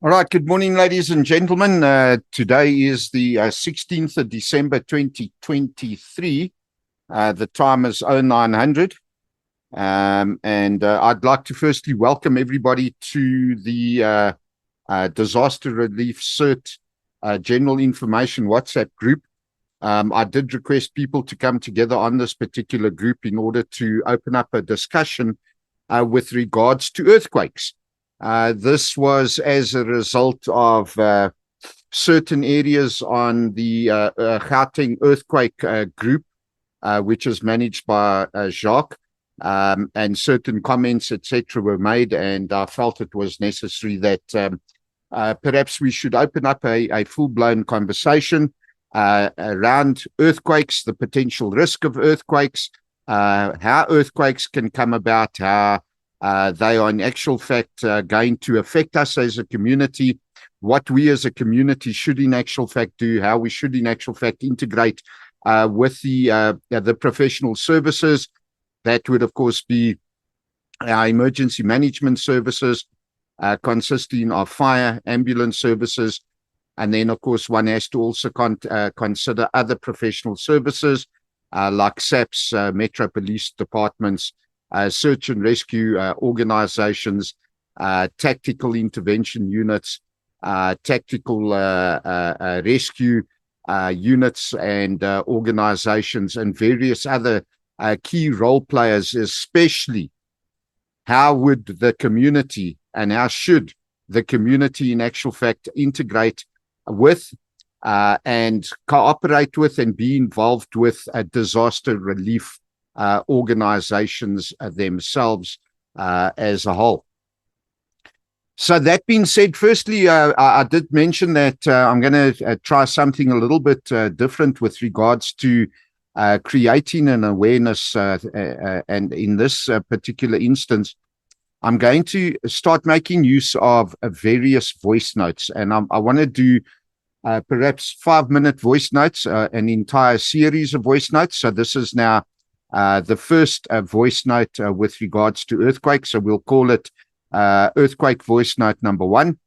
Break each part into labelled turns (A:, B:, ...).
A: All right, good morning, ladies and gentlemen. Today is the 16th of December 2023. The time is 0900. And I'd like to firstly welcome everybody to the Disaster Relief CERT General Information WhatsApp group. I did request people to come together on this particular group in order to open up a discussion with regards to earthquakes. This was as a result of certain areas on the Gauteng earthquake group, which is managed by Jacques, and certain comments, etc., were made, and I felt it was necessary that perhaps we should open up a full-blown conversation around earthquakes, the potential risk of earthquakes, how earthquakes can come about, how they are in actual fact going to affect us as a community, what we as a community should in actual fact do, how we should in actual fact integrate with the professional services. That would, of course, be our emergency management services, consisting of fire, ambulance services, and then, of course, one has to also consider other professional services like SAPS, Metro Police Departments, search and rescue organizations, tactical intervention units, tactical rescue units and organizations, and various other key role players, especially how would the community and how should the community in actual fact integrate with and cooperate with and be involved with disaster relief organizations themselves as a whole. So that being said, firstly, I did mention that I'm going to try something a little bit different with regards to creating an awareness, and in this particular instance, I'm going to start making use of various voice notes, and I want to do perhaps 5-minute voice notes, an entire series of voice notes. So this is now the first voice note with regards to earthquakes. So we'll call it earthquake voice note number 1.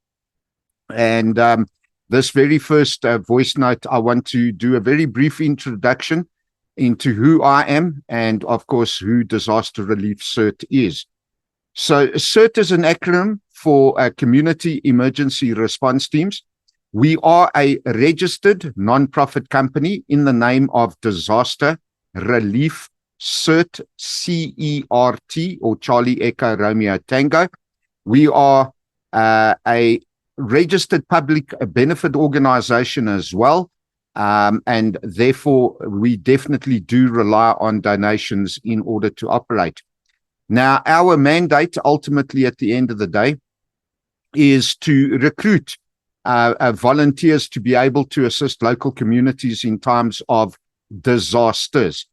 A: And this very first voice note, I want to do a very brief introduction into who I am and, of course, who Disaster Relief CERT is. So CERT is an acronym for Community Emergency Response Teams. We are a registered non-profit company in the name of Disaster Relief CERT, C-E-R-T, or Charlie Echo Romeo Tango. We are a registered public benefit organization as well, and therefore we definitely do rely on donations in order to operate. Now, our mandate ultimately at the end of the day is to recruit volunteers to be able to assist local communities in times of disasters.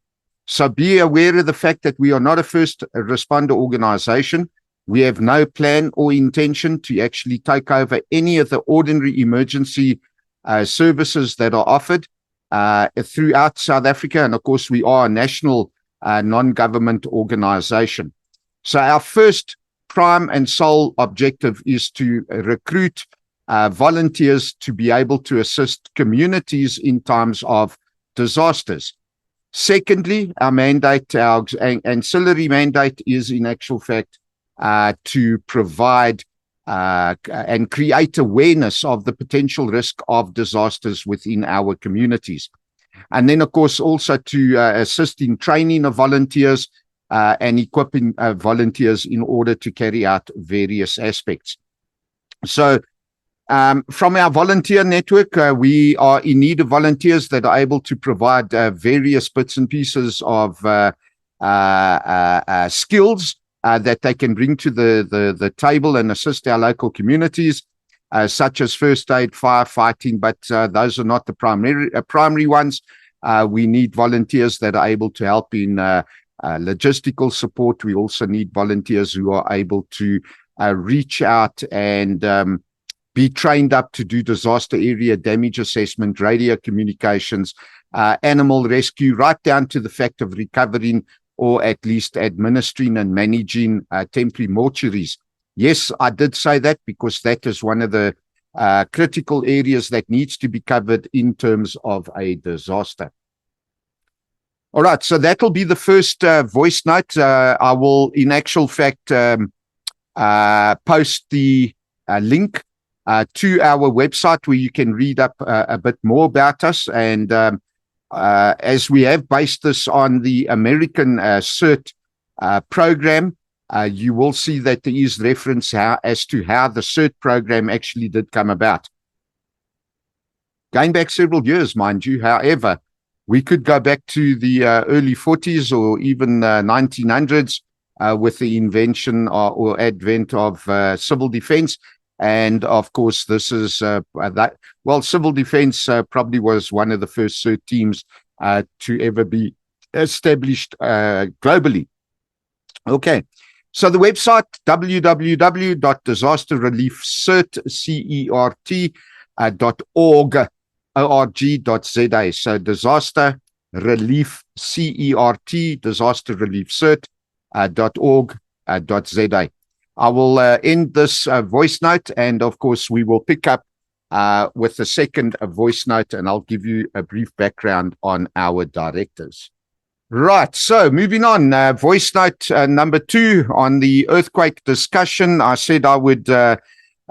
A: So be aware of the fact that we are not a first responder organization. We have no plan or intention to actually take over any of the ordinary emergency services that are offered throughout South Africa. And of course, we are a national non-government organization. So our first prime and sole objective is to recruit volunteers to be able to assist communities in times of disasters. Secondly, our mandate, our ancillary mandate, is in actual fact to provide and create awareness of the potential risk of disasters within our communities. And then, of course, also to assist in training of volunteers and equipping volunteers in order to carry out various aspects. So from our volunteer network, we are in need of volunteers that are able to provide various bits and pieces of skills that they can bring to the table and assist our local communities, such as first aid, firefighting, but those are not the primary ones. We need volunteers that are able to help in logistical support. We also need volunteers who are able to reach out and be trained up to do disaster area damage assessment, radio communications, animal rescue, right down to the fact of recovering or at least administering and managing temporary mortuaries. Yes, I did say that because that is one of the critical areas that needs to be covered in terms of a disaster. All right, so that'll be the first voice note. I will, in actual fact, post the link to our website where you can read up a bit more about us. And as we have based this on the American CERT program, you will see that there is reference as to how the CERT program actually did come about. Going back several years, mind you, however, we could go back to the early 40s or even 1900s with the invention or advent of civil defense. And of course, this is civil defense probably was one of the first CERT teams to ever be established globally. Okay, so the website www.disasterreliefcert.org. org.za. So disaster relief CERT, disaster relief cert.org.za. I will end this voice note, and of course we will pick up with the second voice note, and I'll give you a brief background on our directors. Right, so moving on, voice note number 2 on the earthquake discussion. I said I would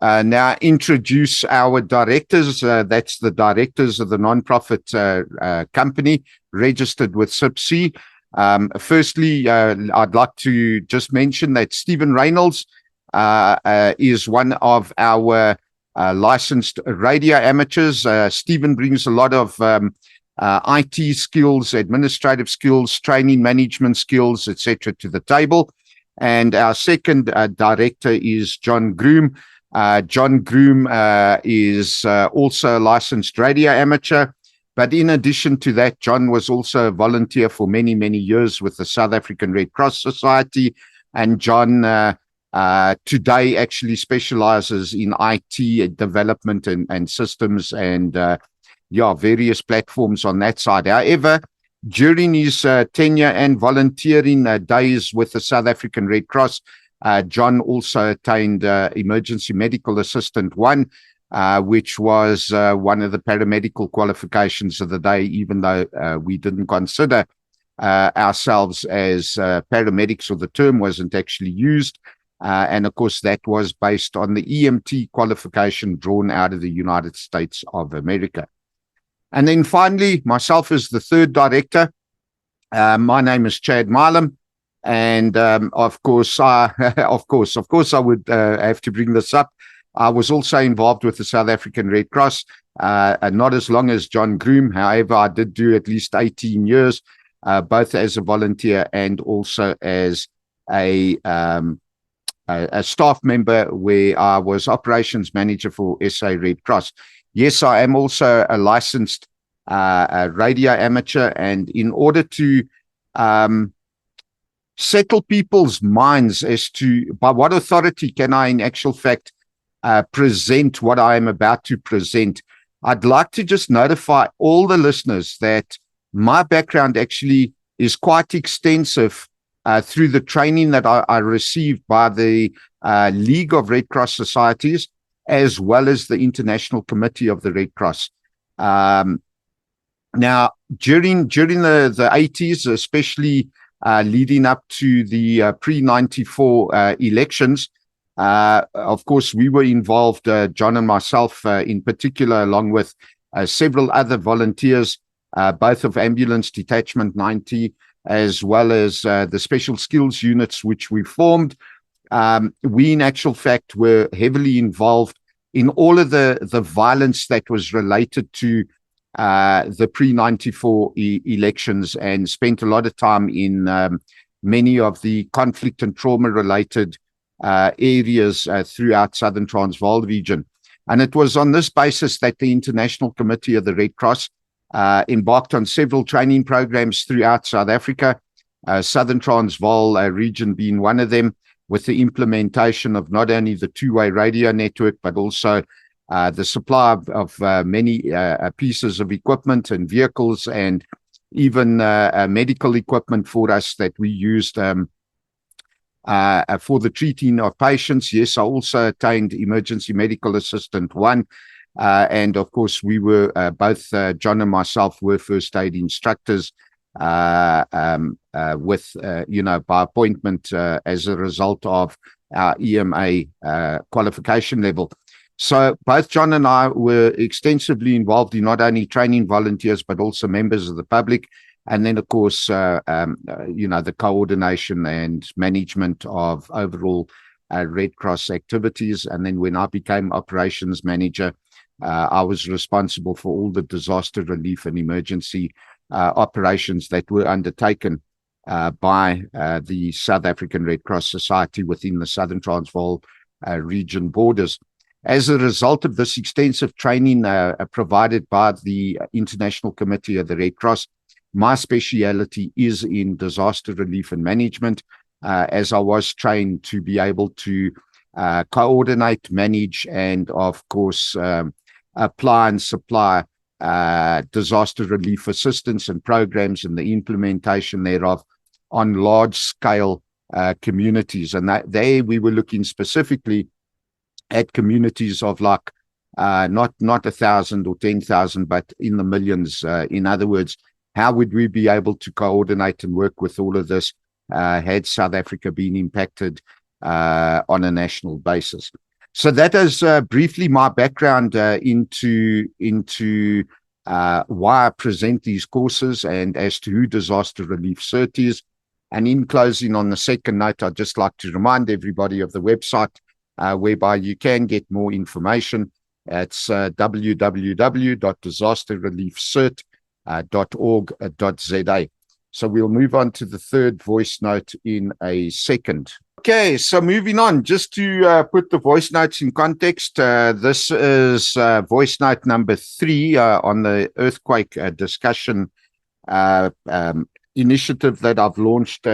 A: now introduce our directors. That's the directors of the non-profit company registered with SIPC. Firstly, I'd like to just mention that Stephen Reynolds is one of our licensed radio amateurs. Stephen brings a lot of IT skills, administrative skills, training management skills, etc. to the table. And our second director is John Groom. John Groom is also a licensed radio amateur, but in addition to that, John was also a volunteer for many, many years with the South African Red Cross Society, and John today actually specializes in IT development and systems and various platforms on that side. However, during his tenure and volunteering days with the South African Red Cross, John also attained Emergency Medical Assistant 1, which was one of the paramedical qualifications of the day, even though we didn't consider ourselves as paramedics, or the term wasn't actually used. And of course, that was based on the EMT qualification drawn out of the United States of America. And then finally, myself as the third director. My name is Chad Milam. And of course, I would have to bring this up. I was also involved with the South African Red Cross, not as long as John Groom. However, I did do at least 18 years, both as a volunteer and also as a staff member, where I was operations manager for SA Red Cross. Yes, I am also a licensed radio amateur, and in order to settle people's minds as to by what authority can I in actual fact present what I am about to present, I'd like to just notify all the listeners that my background actually is quite extensive through the training that I received by the League of Red Cross Societies, as well as the International Committee of the Red Cross. Now, during the 80s, especially leading up to the pre-94 elections, of course, we were involved, John and myself in particular, along with several other volunteers, both of Ambulance Detachment 90, as well as the Special Skills Units, which we formed. We, in actual fact, were heavily involved in all of the violence that was related to the pre-94 elections, and spent a lot of time in many of the conflict and trauma-related areas throughout Southern Transvaal region. And it was on this basis that the International Committee of the Red Cross embarked on several training programs throughout South Africa, Southern Transvaal region being one of them, with the implementation of not only the two-way radio network, but also the supply of many pieces of equipment and vehicles, and even medical equipment for us that we used for the treating of patients. Yes, I also attained emergency medical assistant 1. And of course, we were both John and myself were first aid instructors with, by appointment as a result of our EMA qualification level. So both John and I were extensively involved in not only training volunteers, but also members of the public. And then, of course, the coordination and management of overall Red Cross activities. And then when I became operations manager, I was responsible for all the disaster relief and emergency operations that were undertaken by the South African Red Cross Society within the Southern Transvaal region borders. As a result of this extensive training provided by the International Committee of the Red Cross, my speciality is in disaster relief and management, as I was trained to be able to coordinate, manage, and of course, apply and supply disaster relief assistance and programs and the implementation thereof on large scale communities. And there we were looking specifically at communities of like not 1,000 or 10,000, but in the millions. In other words, how would we be able to coordinate and work with all of this had South Africa been impacted on a national basis? So that is briefly my background into why I present these courses and as to who Disaster Relief CERT is. And in closing, on the second note, I'd just like to remind everybody of the website whereby you can get more information. It's www.disasterreliefcert.org.za. So we'll move on to the third voice note in a second. Okay, so moving on, just to put the voice notes in context, this is voice note number 3 on the earthquake discussion initiative that I've launched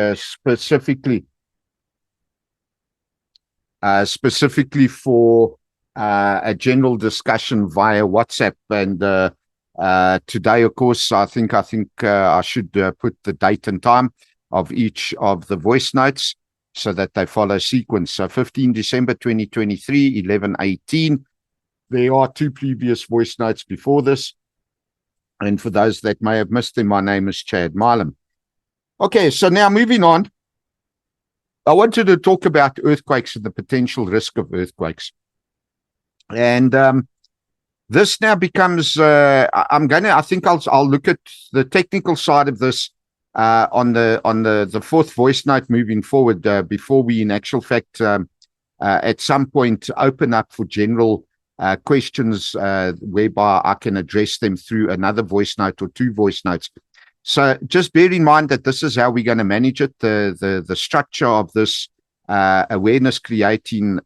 A: specifically for a general discussion via WhatsApp. And today, of course, I think I should put the date and time of each of the voice notes so that they follow sequence. So 15 December 2023, 11:18. There are 2 previous voice notes before this. And for those that may have missed them, my name is Chad Milam. Okay, so now moving on. I wanted to talk about earthquakes and the potential risk of earthquakes. And this now becomes, I think I'll look at the technical side of this on the fourth voice note moving forward, before we in actual fact at some point open up for general questions whereby I can address them through another voice note or 2 voice notes. So just bear in mind that this is how we're going to manage it. The structure of this awareness creating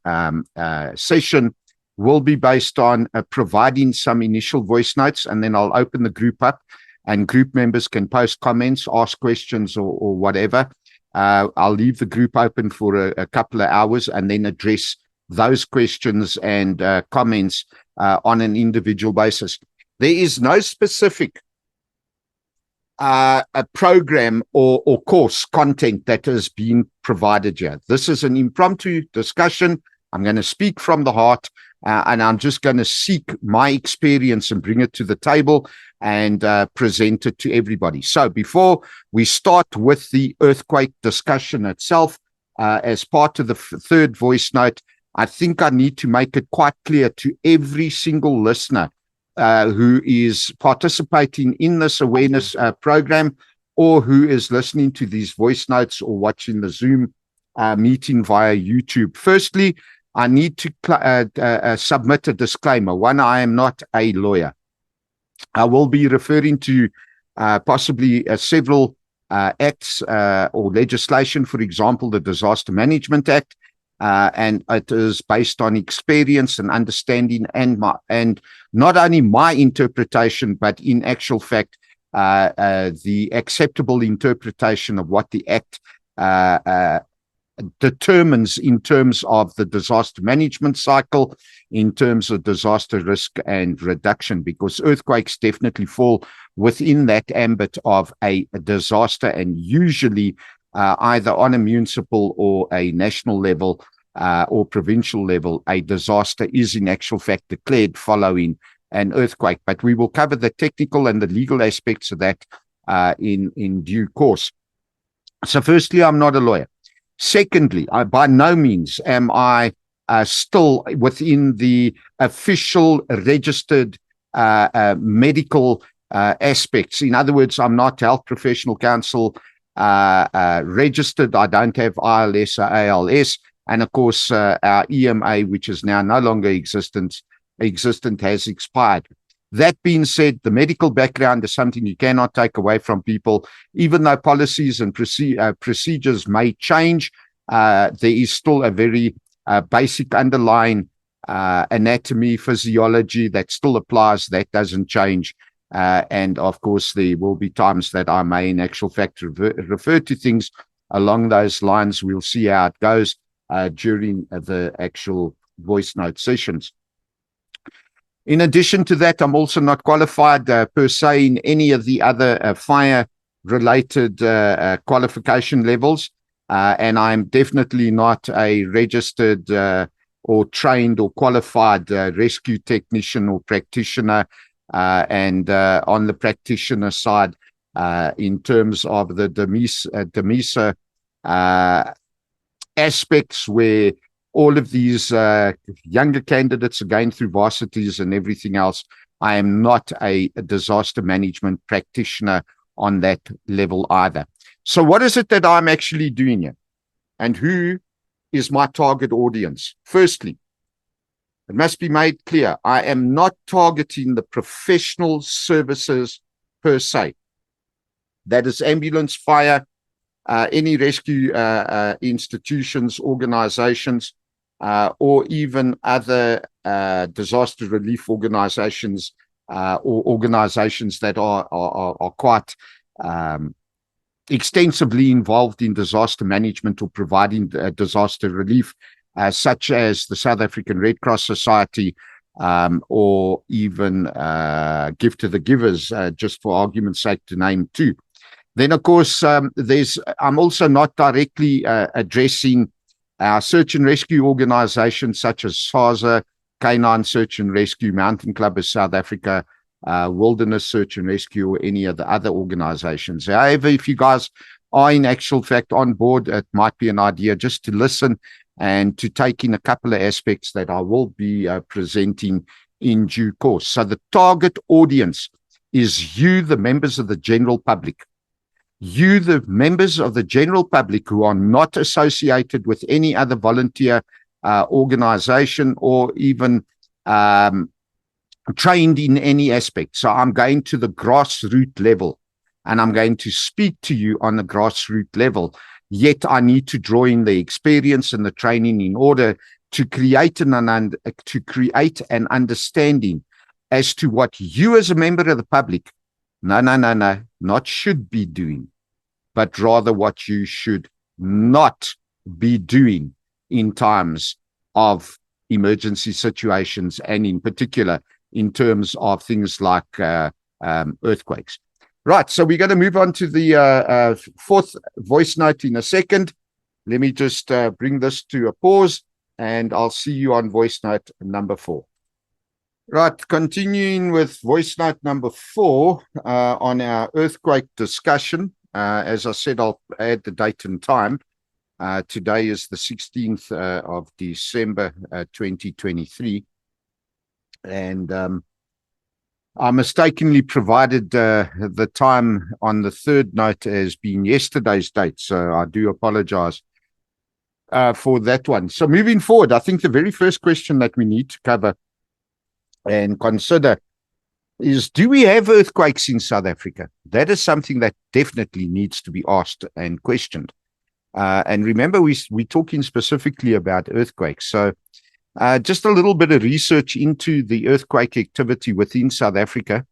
A: session will be based on providing some initial voice notes, and then I'll open the group up and group members can post comments, ask questions or whatever. I'll leave the group open for a couple of hours and then address those questions and comments on an individual basis. There is no specific a program or course content that has been provided here. This is an impromptu discussion. I'm going to speak from the heart, and I'm just going to seek my experience and bring it to the table and present it to everybody. So before we start with the earthquake discussion itself, as part of the third voice note, I think I need to make it quite clear to every single listener who is participating in this awareness program, or who is listening to these voice notes or watching the Zoom meeting via YouTube. Firstly, I need to submit a disclaimer. One, I am not a lawyer. I will be referring to possibly several acts or legislation, for example, the Disaster Management Act, and it is based on experience and understanding and not only my interpretation, but in actual fact, the acceptable interpretation of what the Act determines in terms of the disaster management cycle, in terms of disaster risk and reduction, because earthquakes definitely fall within that ambit of a disaster, and usually either on a municipal or a national level or provincial level, a disaster is in actual fact declared following an earthquake. But we will cover the technical and the legal aspects of that in due course. So firstly, I'm not a lawyer. Secondly, by no means am I still within the official registered medical aspects. In other words, I'm not Health Professional Council registered. I don't have ILS or ALS. And of course, our EMA, which is now no longer existent, has expired. That being said, the medical background is something you cannot take away from people. Even though policies and procedures may change, there is still a very basic underlying anatomy, physiology that still applies. That doesn't change. And of course, there will be times that I may, in actual fact, refer to things along those lines. We'll see how it goes during the actual voice note sessions. In addition to that, I'm also not qualified per se in any of the other fire-related qualification levels, and I'm definitely not a registered or trained or qualified rescue technician or practitioner. And on the practitioner side, in terms of the DEMISA aspects where all of these younger candidates are going through varsities and everything else, I am not a disaster management practitioner on that level either. So what is it that I'm actually doing here? And who is my target audience? Firstly, it must be made clear, I am not targeting the professional services per se. That is ambulance, fire, any rescue institutions, organizations, or even other disaster relief organizations or organizations that are quite extensively involved in disaster management or providing disaster relief, such as the South African Red Cross Society, or even Gift to the Givers, just for argument's sake to name two. Then, of course, I'm also not directly addressing our search and rescue organizations such as SASA, Canine Search and Rescue, Mountain Club of South Africa, Wilderness Search and Rescue, or any of the other organizations. However, if you guys are in actual fact on board, it might be an idea just to listen and to take in a couple of aspects that I will be presenting in due course. So the target audience is you, the members of the general public. You, the members of the general public who are not associated with any other volunteer organization or even trained in any aspect. So I'm going to the grassroots level and I'm going to speak to you on the grassroots level. Yet I need to draw in the experience and the training in order to create an understanding as to what you as a member of the public, not should be doing, but rather what you should not be doing in times of emergency situations, and in particular in terms of things like earthquakes. Right, so we're going to move on to the fourth voice note in a second. Let me just bring this to a pause, and I'll see you on voice note number 4. Right, continuing with voice note number 4 on our earthquake discussion. As I said, I'll add the date and time. Today is the 16th of December 2023. And I mistakenly provided the time on the third note as being yesterday's date, so I do apologize for that one. So moving forward, I think the very first question that we need to cover and consider is, do we have earthquakes in South Africa? That is something that definitely needs to be asked and questioned. And remember, we're talking specifically about earthquakes. So just a little bit of research into the earthquake activity within South Africa.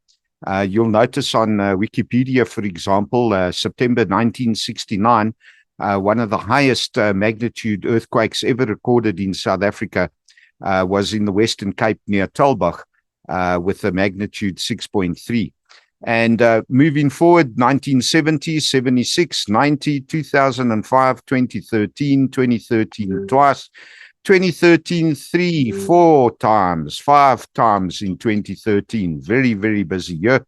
A: You'll notice on Wikipedia, for example, September 1969, one of the highest magnitude earthquakes ever recorded in South Africa was in the Western Cape near Tulbagh with a magnitude 6.3. And moving forward, 1970, 76, 90, 2005, 2013, 2013 twice, 2013 three, four times, five times in 2013. Very, very busy year,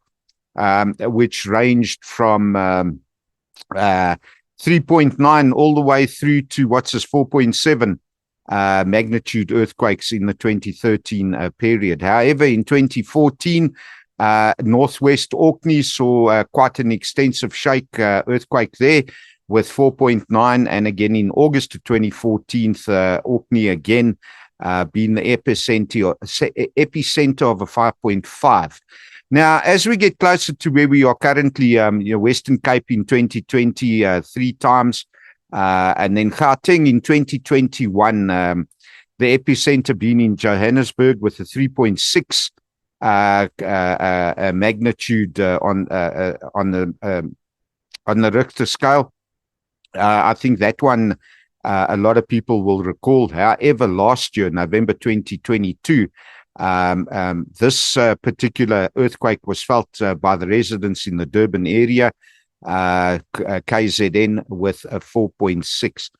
A: which ranged from 3.9 all the way through to what's this 4.7 magnitude earthquakes in the 2013 period. However, in 2014, Northwest Orkney saw quite an extensive shake earthquake there with 4.9, and again in August of 2014, Orkney again being the epicenter of a 5.5. Now, as we get closer to where we are currently, Western Cape in 2020 three times, and then Gauteng in 2021, the epicenter being in Johannesburg with a 3.6 magnitude on the Richter scale. I think that one a lot of people will recall. However, last year, November 2022, this particular earthquake was felt by the residents in the Durban area, KZN, with a 4.6.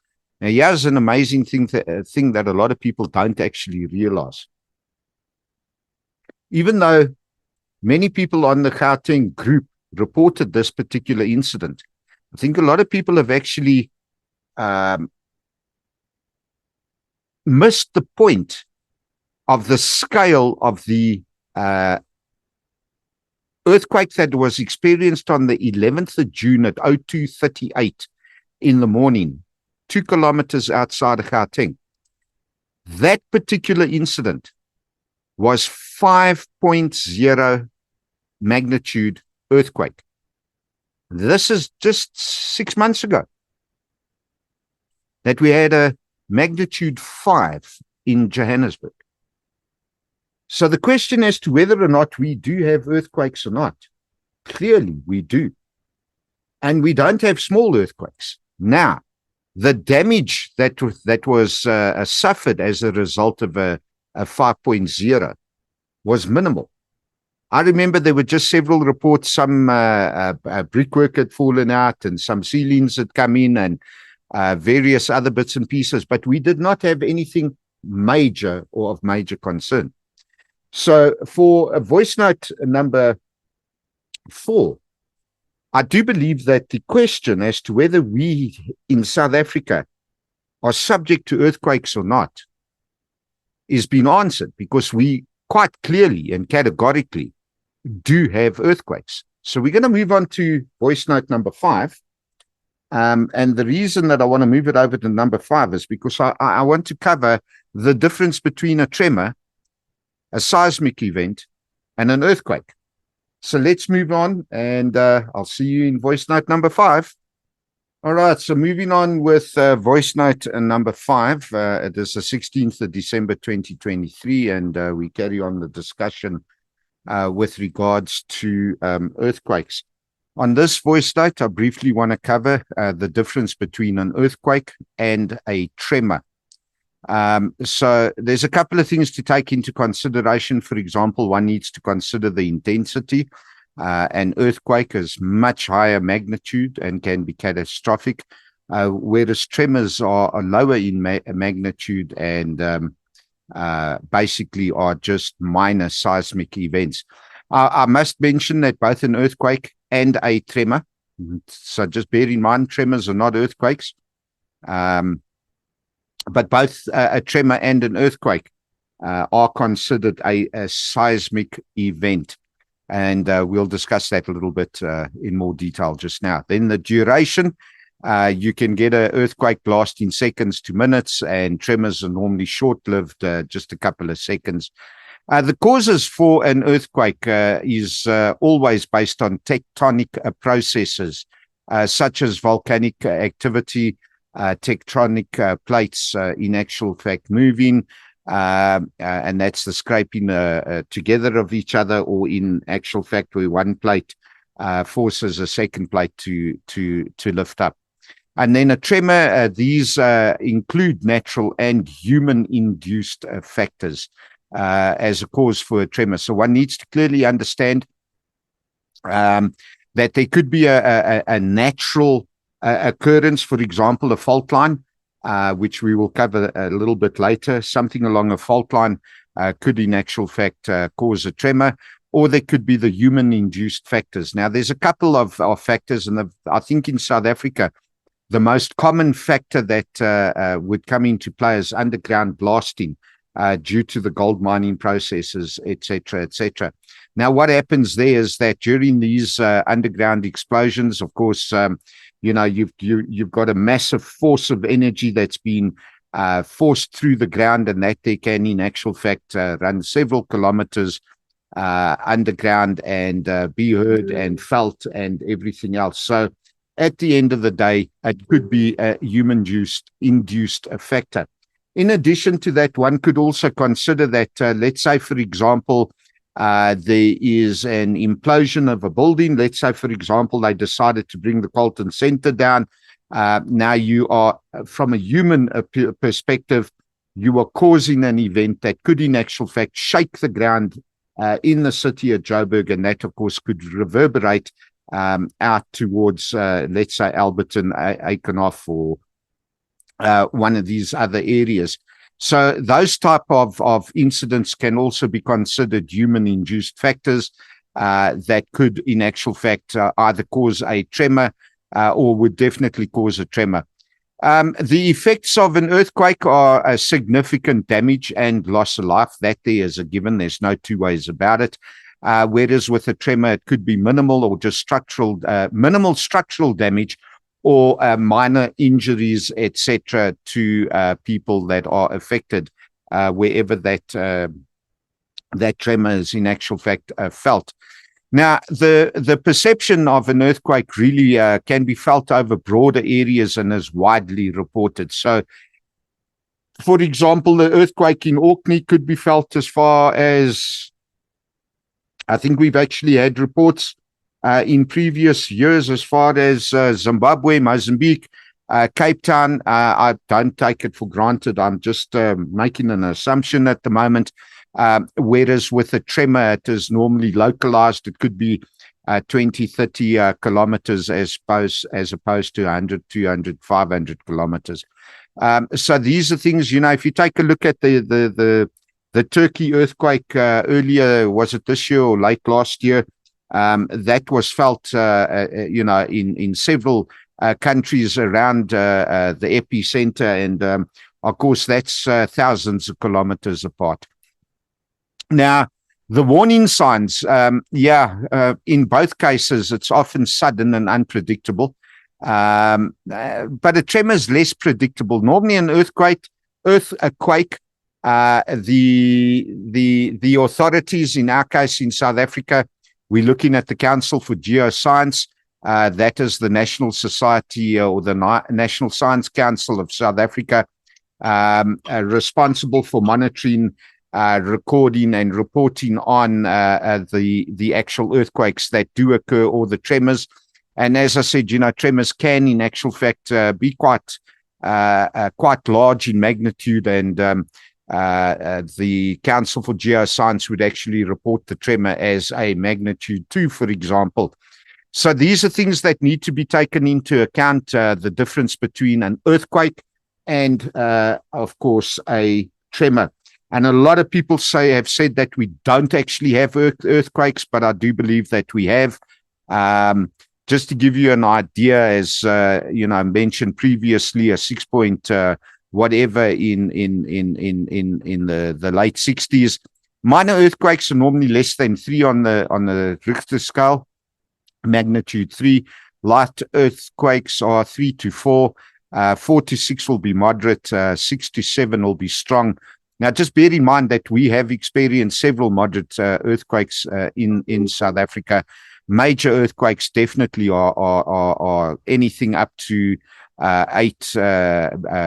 A: Now, here's an amazing thing that a lot of people don't actually realize. Even though many people on the Gauteng group reported this particular incident, I think a lot of people have actually missed the point of the scale of the earthquake that was experienced on the 11th of June at 02:38 in the morning, 2 kilometers outside of Gauteng. That particular incident was 5.0 magnitude earthquake. This is just 6 months ago that we had a magnitude 5 in Johannesburg. So the question as to whether or not we do have earthquakes or not, clearly we do. And we don't have small earthquakes. Now, the damage that was suffered as a result of a 5.0 was minimal. I remember there were just several reports, some brickwork had fallen out and some ceilings had come in and various other bits and pieces, but we did not have anything major or of major concern. So for voice note number 4, I do believe that the question as to whether we in South Africa are subject to earthquakes or not is being answered, because we quite clearly and categorically do have earthquakes. So we're going to move on to voice note number 5. And the reason that I want to move it over to number 5 is because I want to cover the difference between a tremor, a seismic event, and an earthquake. So let's move on, and I'll see you in voice note number 5. All right, so moving on with voice note number 5. It is the 16th of December 2023, and we carry on the discussion with regards to earthquakes. On this voice note, I briefly want to cover the difference between an earthquake and a tremor. So there's a couple of things to take into consideration. For example, one needs to consider the intensity. An earthquake is much higher magnitude and can be catastrophic, whereas tremors are lower in magnitude and basically are just minor seismic events. I must mention that both an earthquake and a tremor, so just bear in mind, tremors are not earthquakes, but both a tremor and an earthquake are considered a seismic event. And we'll discuss that a little bit in more detail just now. Then the duration, you can get an earthquake lasting seconds to minutes, and tremors are normally short-lived, just a couple of seconds. The causes for an earthquake is always based on tectonic processes, such as volcanic activity, tectonic plates in actual fact moving, and that's the scraping together of each other, or in actual fact where one plate forces a second plate to lift up. And then a tremor, these include natural and human-induced factors as a cause for a tremor. So one needs to clearly understand that there could be a natural occurrence, for example, a fault line, which we will cover a little bit later. Something along a fault line could, in actual fact, cause a tremor, or there could be the human-induced factors. Now, there's a couple of factors, and I think in South Africa, the most common factor that would come into play is underground blasting due to the gold mining processes, etc., etc. Now, what happens there is that during these underground explosions, of course, you've got a massive force of energy that's been forced through the ground, and that they can, in actual fact, run several kilometers underground and be heard and felt and everything else. So at the end of the day, it could be a human-induced factor. In addition to that, one could also consider that, let's say, for example, there is an implosion of a building. Let's say, for example, they decided to bring the Carlton Center down. Now you are, from a human perspective, you are causing an event that could, in actual fact, shake the ground in the city of Joburg, and that, of course, could reverberate out towards, let's say, Alberton, Eikenhof, or one of these other areas. So those type of incidents can also be considered human-induced factors that could, in actual fact, either cause a tremor or would definitely cause a tremor. The effects of an earthquake are a significant damage and loss of life. That there is a given. There's no two ways about it. Whereas with a tremor, it could be minimal or just minimal structural damage, or minor injuries, etc., to people that are affected wherever that tremor is, in actual fact, felt. Now, the perception of an earthquake really can be felt over broader areas and is widely reported. So, for example, the earthquake in Orkney could be felt as far as, I think we've actually had reports in previous years as far as Zimbabwe, Mozambique, Cape Town. I don't take it for granted. I'm just making an assumption at the moment. Whereas with a tremor, it is normally localized. It could be 20, 30 kilometers as opposed to 100, 200, 500 kilometers. So these are things, if you take a look at the Turkey earthquake earlier, was it this year or late last year? That was felt, in several countries around the epicenter, and of course, that's thousands of kilometers apart. Now, the warning signs, in both cases, it's often sudden and unpredictable, but a tremor is less predictable. Normally, an earthquake, the authorities, in our case in South Africa, we're looking at the Council for Geoscience. That is the National Society or the National Science Council of South Africa, responsible for monitoring, recording and reporting on the actual earthquakes that do occur, or the tremors. And as I said, tremors can, in actual fact, be quite large in magnitude, and the Council for Geoscience would actually report the tremor as a magnitude 2, for example. So these are things that need to be taken into account, the difference between an earthquake and, of course, a tremor. And a lot of people have said that we don't actually have earthquakes, but I do believe that we have. Just to give you an idea, as I mentioned previously, a 6 point whatever in the late 60s. Minor earthquakes are normally less than 3 on the Richter scale, magnitude 3. Light earthquakes are 3 to 4. 4 to 6 will be moderate. 6 to 7 will be strong. Now, just bear in mind that we have experienced several moderate earthquakes in South Africa. Major earthquakes definitely are anything up to 8,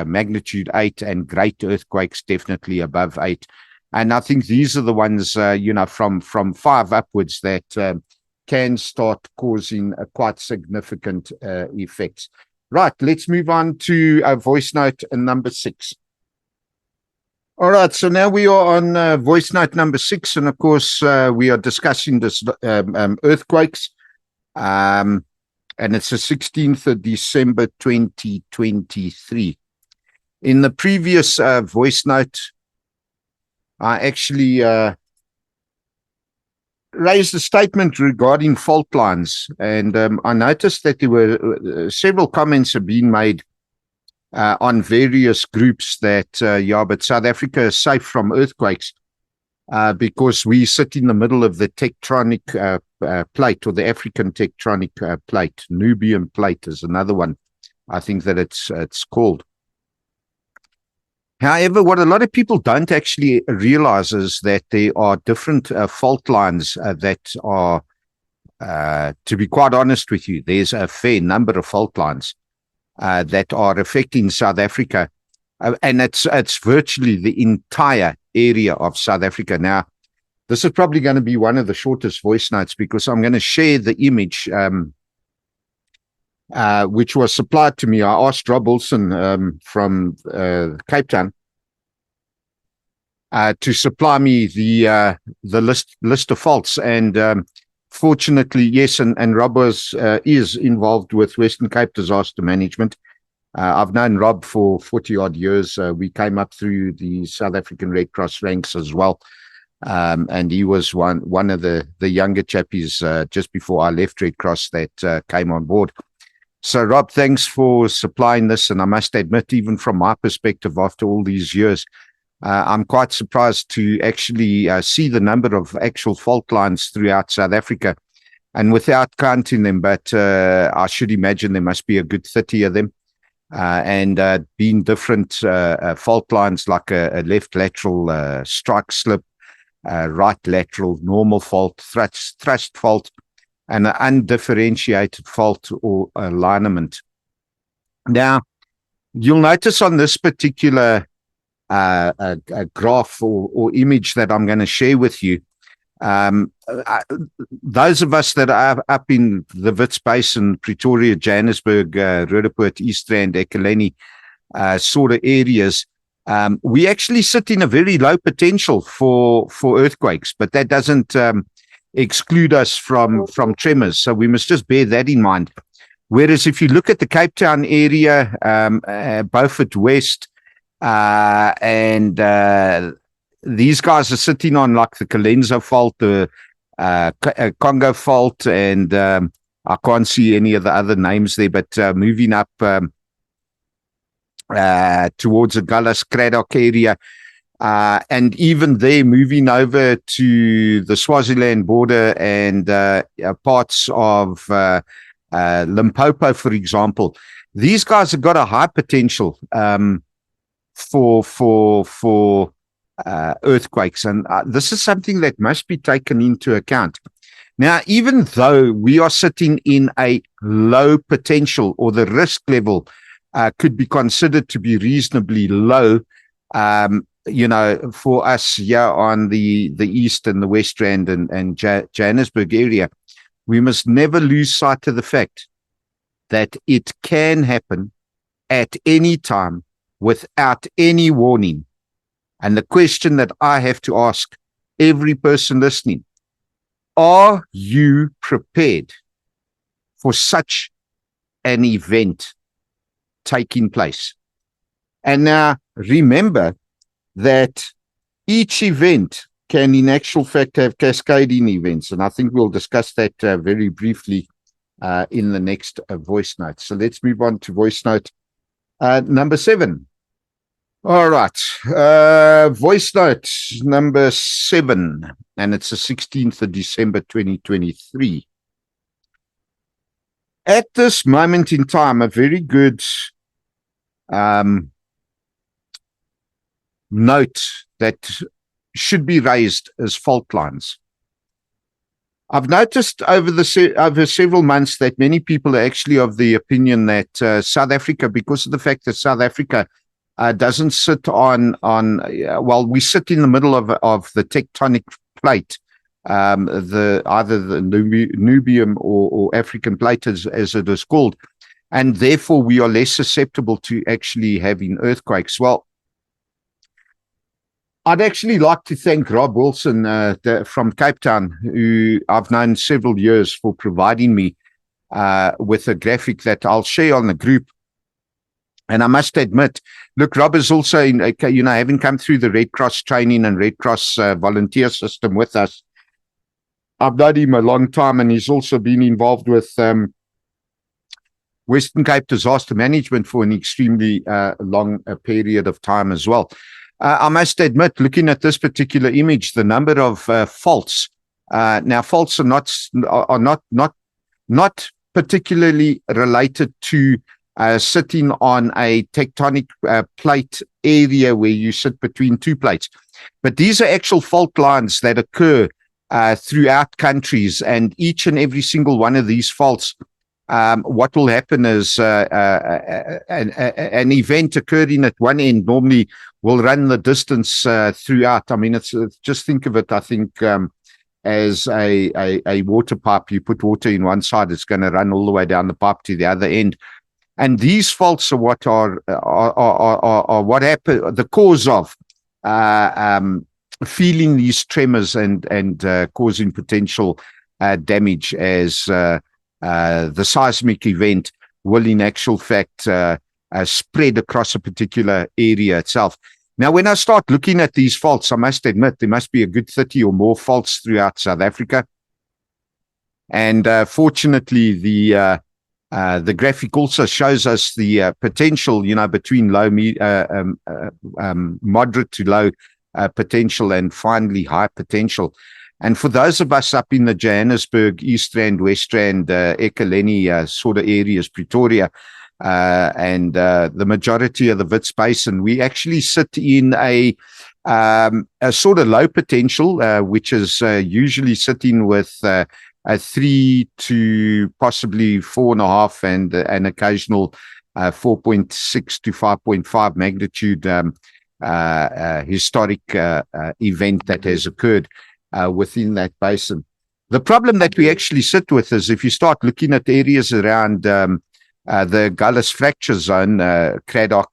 A: magnitude 8, and great earthquakes definitely above 8. And I think these are the ones, from 5 upwards that can start causing quite significant effects. Right, let's move on to voice note number 6. All right, so now we are on voice note number 6, and of course we are discussing this earthquakes. and it's the 16th of December 2023. In the previous voice note, I actually raised a statement regarding fault lines, and I noticed that there were several comments have been made on various groups that, yeah, but South Africa is safe from earthquakes because we sit in the middle of the tectonic plate, or the African tectonic plate. Nubian plate is another one, I think that it's called. However, what a lot of people don't actually realize is that there are different fault lines that are, to be quite honest with you, there's a fair number of fault lines that are affecting South Africa, and it's virtually the entire area of South Africa. Now, this is probably going to be one of the shortest voice notes because I'm going to share the image which was supplied to me. I asked Rob Wilson from Cape Town to supply me the list of faults, and fortunately, yes, and Rob is involved with Western Cape Disaster Management. I've known Rob for 40 odd years. We came up through the South African Red Cross ranks as well, and he was one of the younger chappies just before I left Red Cross that came on board. So, Rob, thanks for supplying this. And I must admit, even from my perspective, after all these years, I'm quite surprised to actually see the number of actual fault lines throughout South Africa. And without counting them, but I should imagine there must be a good 30 of them. And being different fault lines, like a left lateral strike slip, right lateral normal fault, thrust fault, and an undifferentiated fault or alignment. Now, you'll notice on this particular a graph or image that I'm going to share with you, those of us that are up in the Wits Basin, Pretoria, Johannesburg, Roodepoort, East Rand, Ekurhuleni sort of areas, we actually sit in a very low potential for earthquakes, but that doesn't exclude us from tremors. So we must just bear that in mind. Whereas if you look at the Cape Town area, Beaufort West, and these guys are sitting on like the Colenso fault, the Congo fault, and I can't see any of the other names there, but moving up towards the Gullis Cradock area, and even there moving over to the Swaziland border and parts of Limpopo, for example. These guys have got a high potential for earthquakes, and this is something that must be taken into account. Now, even though we are sitting in a low potential, or the risk level could be considered to be reasonably low, for us here on the East and the West Rand and Johannesburg area, we must never lose sight of the fact that it can happen at any time without any warning. And the question that I have to ask every person listening: are you prepared for such an event taking place? And now remember that each event can in actual fact have cascading events. And I think we'll discuss that very briefly in the next voice note. So let's move on to voice note number 7. All right. Voice note number 7, and it's the 16th of December, 2023. At this moment in time, a very good note that should be raised is fault lines. I've noticed over several months that many people are actually of the opinion that South Africa, because of the fact that South Africa doesn't sit well, we sit in the middle of the tectonic plate, either the Nubian or African plate as it is called, and therefore we are less susceptible to actually having earthquakes. Well, I'd actually like to thank Rob Wilson from Cape Town, who I've known several years, for providing me with a graphic that I'll share on the group. And I must admit, look, Rob is also, having come through the Red Cross training and Red Cross volunteer system with us. I've known him a long time, and he's also been involved with Western Cape disaster management for an extremely long period of time as well. I must admit, looking at this particular image, the number of faults. Now, faults are not particularly related to sitting on a tectonic plate area where you sit between two plates, but these are actual fault lines that occur throughout countries, and each and every single one of these faults. What will happen is an event occurring at one end normally will run the distance throughout. I mean, it's just think of it, I think, as a water pipe. You put water in one side, it's going to run all the way down the pipe to the other end. And these faults are what are what happen, the cause of feeling these tremors and causing potential damage as the seismic event will in actual fact spread across a particular area itself. Now, when I start looking at these faults, I must admit there must be a good 30 or more faults throughout South Africa. And fortunately, the graphic also shows us the potential, between moderate to low potential and finally high potential. And for those of us up in the Johannesburg, East Rand, West Rand, Ekurhuleni sort of areas, Pretoria, and the majority of the Wits Basin, we actually sit in a sort of low potential, which is usually sitting with a 3 to possibly 4.5 and an occasional 4.6 to 5.5 magnitude historic event that has occurred within that basin. The problem that we actually sit with is if you start looking at areas around the Gullis fracture zone, Cradock,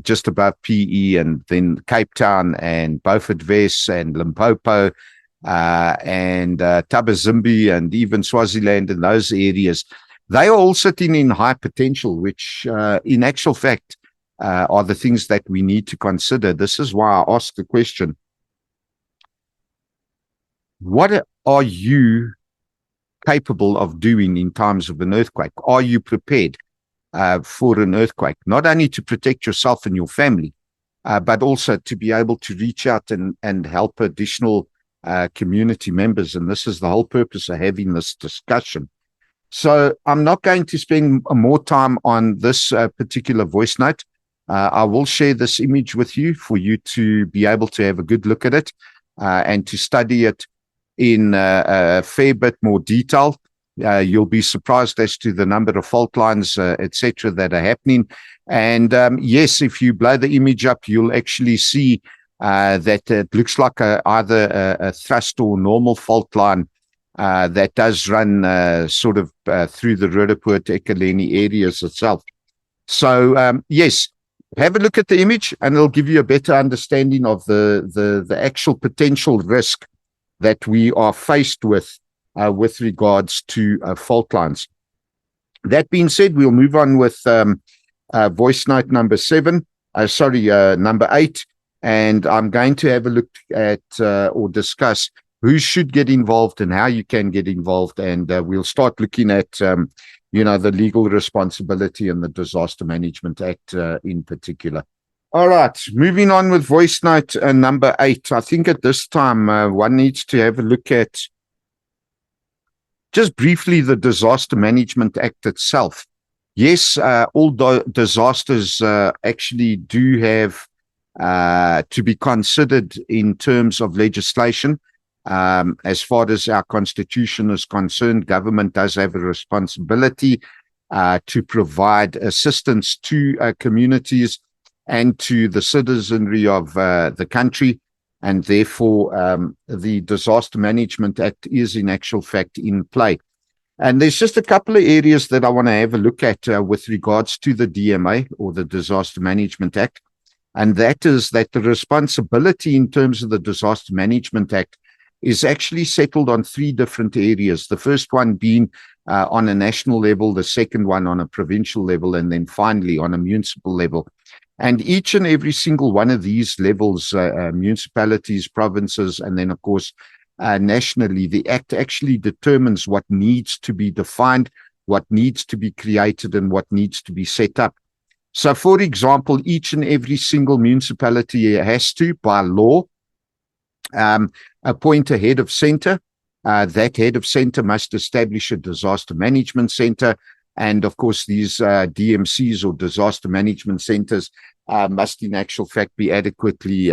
A: just above PE, and then Cape Town and Beaufort West and Limpopo, and Tabazimbi and even Swaziland and those areas, they are all sitting in high potential, which in actual fact are the things that we need to consider. This is why I asked the question, what are you capable of doing in times of an earthquake? Are you prepared for an earthquake? Not only to protect yourself and your family, but also to be able to reach out and help additional community members. And this is the whole purpose of having this discussion. So I'm not going to spend more time on this particular voice note. I will share this image with you for you to be able to have a good look at it and to study it in a fair bit more detail. You'll be surprised as to the number of fault lines, etc., that are happening. And yes, if you blow the image up, you'll actually see that it looks like either a thrust or normal fault line that does run sort of through the Roodepoort, Ekurhuleni areas itself. So yes, have a look at the image and it'll give you a better understanding of the actual potential risk that we are faced with regards to fault lines. That being said, we'll move on with voice note number 8, and I'm going to have a look at or discuss who should get involved and how you can get involved, and we'll start looking at the legal responsibility and the Disaster Management Act in particular. All right, moving on with voice note number 8. I think at this time one needs to have a look at just briefly the Disaster Management Act itself. Yes, all disasters actually do have to be considered in terms of legislation. As far as our constitution is concerned, government does have a responsibility to provide assistance to communities and to the citizenry of the country, and therefore the Disaster Management Act is in actual fact in play. And there's just a couple of areas that I want to have a look at with regards to the DMA, or the Disaster Management Act, and that is that the responsibility in terms of the Disaster Management Act is actually settled on three different areas. The first one being on a national level, the second one on a provincial level, and then finally on a municipal level. And each and every single one of these levels, municipalities, provinces, and then, of course, nationally, the Act actually determines what needs to be defined, what needs to be created, and what needs to be set up. So, for example, each and every single municipality has to, by law, appoint a head of center. That head of center must establish a disaster management center. And of course, these DMCs or disaster management centers must in actual fact be adequately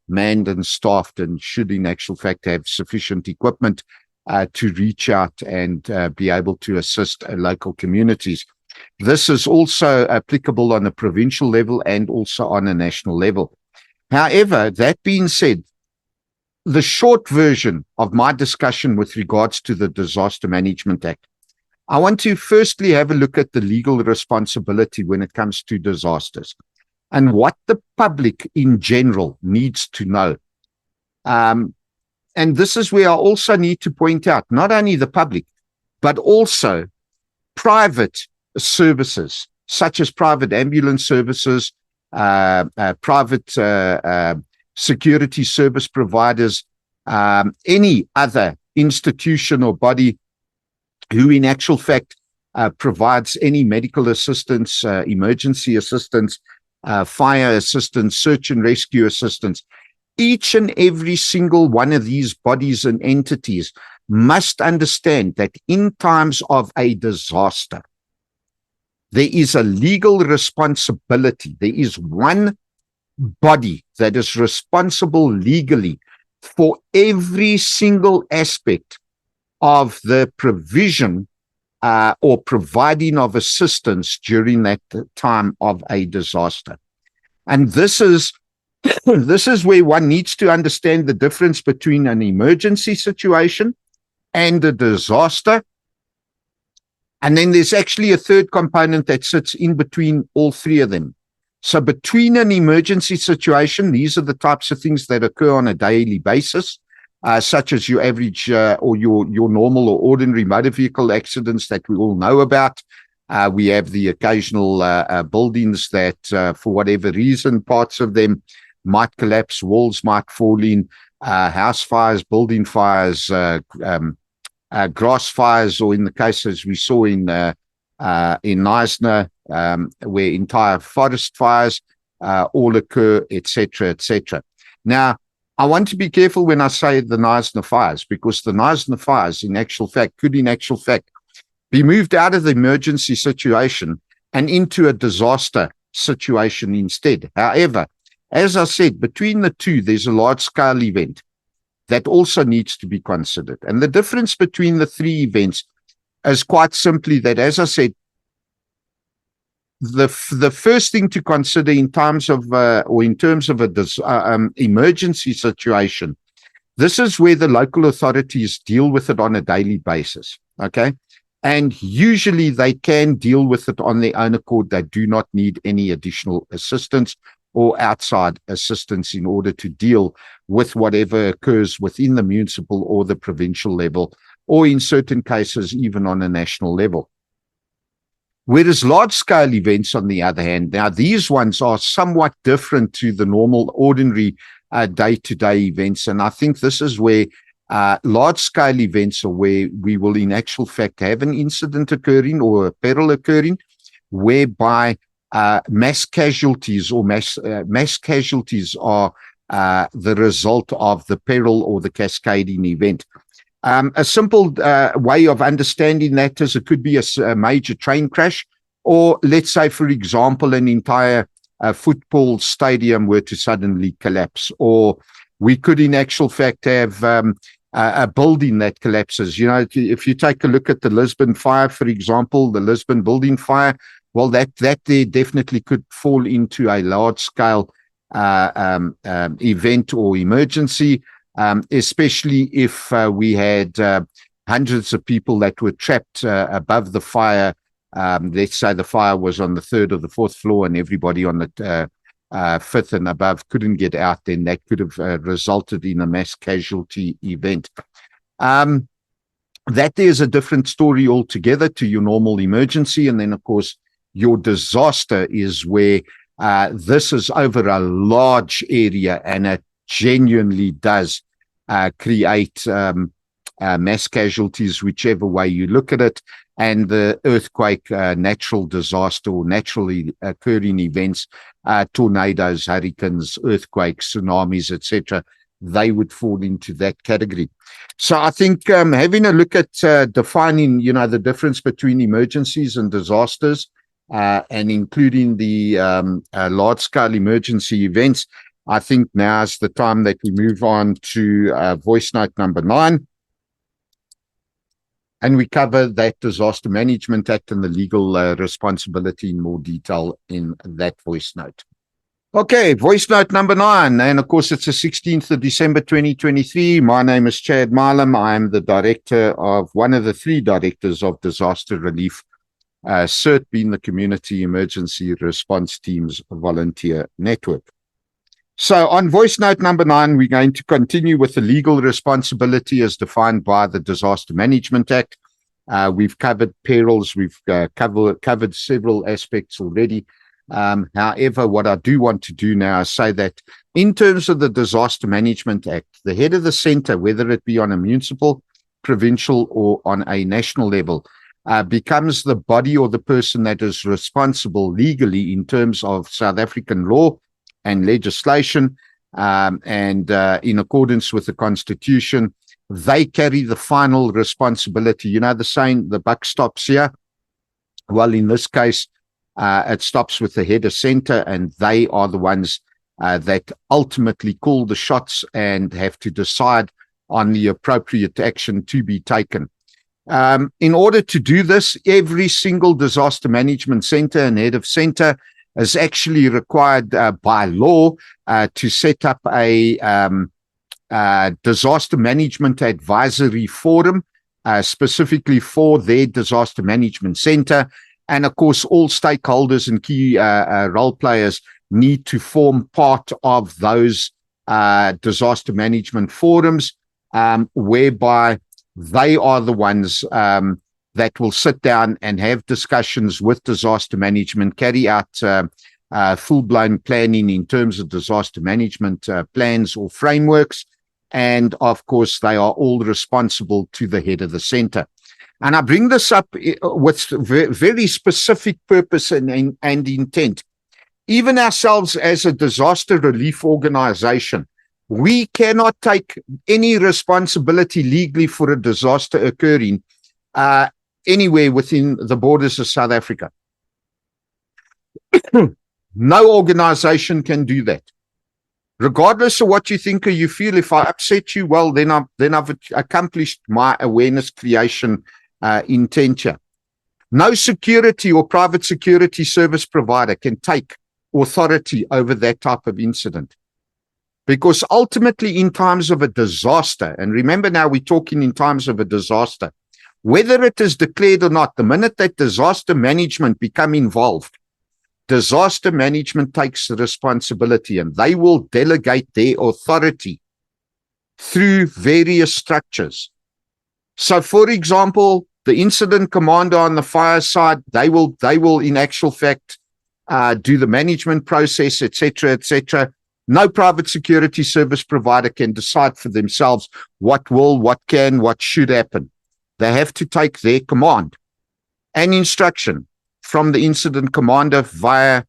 A: manned and staffed, and should in actual fact have sufficient equipment to reach out and be able to assist local communities. This is also applicable on a provincial level and also on a national level. However, that being said, the short version of my discussion with regards to the Disaster Management Act, I want to firstly have a look at the legal responsibility when it comes to disasters and what the public in general needs to know. And this is where I also need to point out not only the public, but also private services, such as private ambulance services, private security service providers, any other institution or body who in actual fact provides any medical assistance, emergency assistance, fire assistance, search and rescue assistance. Each and every single one of these bodies and entities must understand that in times of a disaster, there is a legal responsibility. There is one body that is responsible legally for every single aspect of the provision or providing of assistance during that time of a disaster. And this is where one needs to understand the difference between an emergency situation and a disaster. And then there's actually a third component that sits in between all three of them. So between an emergency situation, these are the types of things that occur on a daily basis, such as your average or your normal or ordinary motor vehicle accidents that we all know about. We have the occasional buildings that, for whatever reason, parts of them might collapse, walls might fall in, house fires, building fires, grass fires, or in the cases we saw in Knysna, where entire forest fires all occur, etc., etc. Now, I want to be careful when I say the Knysna fires, because the Knysna fires, in actual fact, could in actual fact be moved out of the emergency situation and into a disaster situation instead. However, as I said, between the two, there's a large-scale event that also needs to be considered. And the difference between the three events is quite simply that, as I said, the first thing to consider in terms of a emergency situation, this is where the local authorities deal with it on a daily basis, okay? And usually they can deal with it on their own accord. They do not need any additional assistance or outside assistance in order to deal with whatever occurs within the municipal or the provincial level, or in certain cases, even on a national level. Whereas large-scale events, on the other hand, now these ones are somewhat different to the normal, ordinary day-to-day events. And I think this is where large-scale events are where we will in actual fact have an incident occurring or a peril occurring, whereby mass casualties or mass casualties are the result of the peril or the cascading event. A simple way of understanding that is it could be a major train crash, or let's say, for example, an entire football stadium were to suddenly collapse, or we could in actual fact have a building that collapses. You know, if you take a look at the Lisbon fire, for example, the Lisbon building fire, well, that there definitely could fall into a large-scale event or emergency, especially if we had hundreds of people that were trapped above the fire. Let's say the fire was on the third or the fourth floor, and everybody on the fifth and above couldn't get out, then that could have resulted in a mass casualty event. That is a different story altogether to your normal emergency. And then, of course, your disaster is where this is over a large area, and it genuinely does create mass casualties, whichever way you look at it. And the earthquake, natural disaster, or naturally occurring events, tornadoes, hurricanes, earthquakes, tsunamis, etc., they would fall into that category. So I think having a look at defining, the difference between emergencies and disasters, and including the large-scale emergency events, I think now is the time that we move on to voice note number 9. And we cover that Disaster Management Act and the legal responsibility in more detail in that voice note. Okay, voice note number 9. And of course, it's the 16th of December, 2023. My name is Chad Milam. I am the director of one of the 3 directors of Disaster Relief, CERT being the Community Emergency Response Teams Volunteer Network. So on voice note number 9, we're going to continue with the legal responsibility as defined by the Disaster Management Act. We've covered perils. We've covered several aspects already. However, what I do want to do now is say that in terms of the Disaster Management Act, the head of the center, whether it be on a municipal, provincial, or on a national level, becomes the body or the person that is responsible legally in terms of South African law and legislation, and in accordance with the Constitution. They carry the final responsibility. You know the saying, the buck stops here. Well, in this case, it stops with the head of center, and they are the ones that ultimately call the shots and have to decide on the appropriate action to be taken. In order to do this, every single disaster management center and head of center is actually required by law to set up a disaster management advisory forum specifically for their disaster management center. And of course, all stakeholders and key role players need to form part of those disaster management forums, whereby they are the ones that will sit down and have discussions with disaster management, carry out full-blown planning in terms of disaster management plans or frameworks. And of course, they are all responsible to the head of the center. And I bring this up with very specific purpose and intent. Even ourselves as a disaster relief organization, we cannot take any responsibility legally for a disaster occurring anywhere within the borders of South Africa. No organization can do that. Regardless of what you think or you feel, if I upset you, well, then I've accomplished my awareness creation intent here. No security or private security service provider can take authority over that type of incident. Because ultimately, in times of a disaster, and remember now we're talking in times of a disaster, whether it is declared or not, the minute that disaster management become involved, disaster management takes responsibility, and they will delegate their authority through various structures. So, for example, the incident commander on the fire side, they will in actual fact do the management process, etc., etc. No private security service provider can decide for themselves what will, what can, what should happen. They have to take their command and instruction from the incident commander via,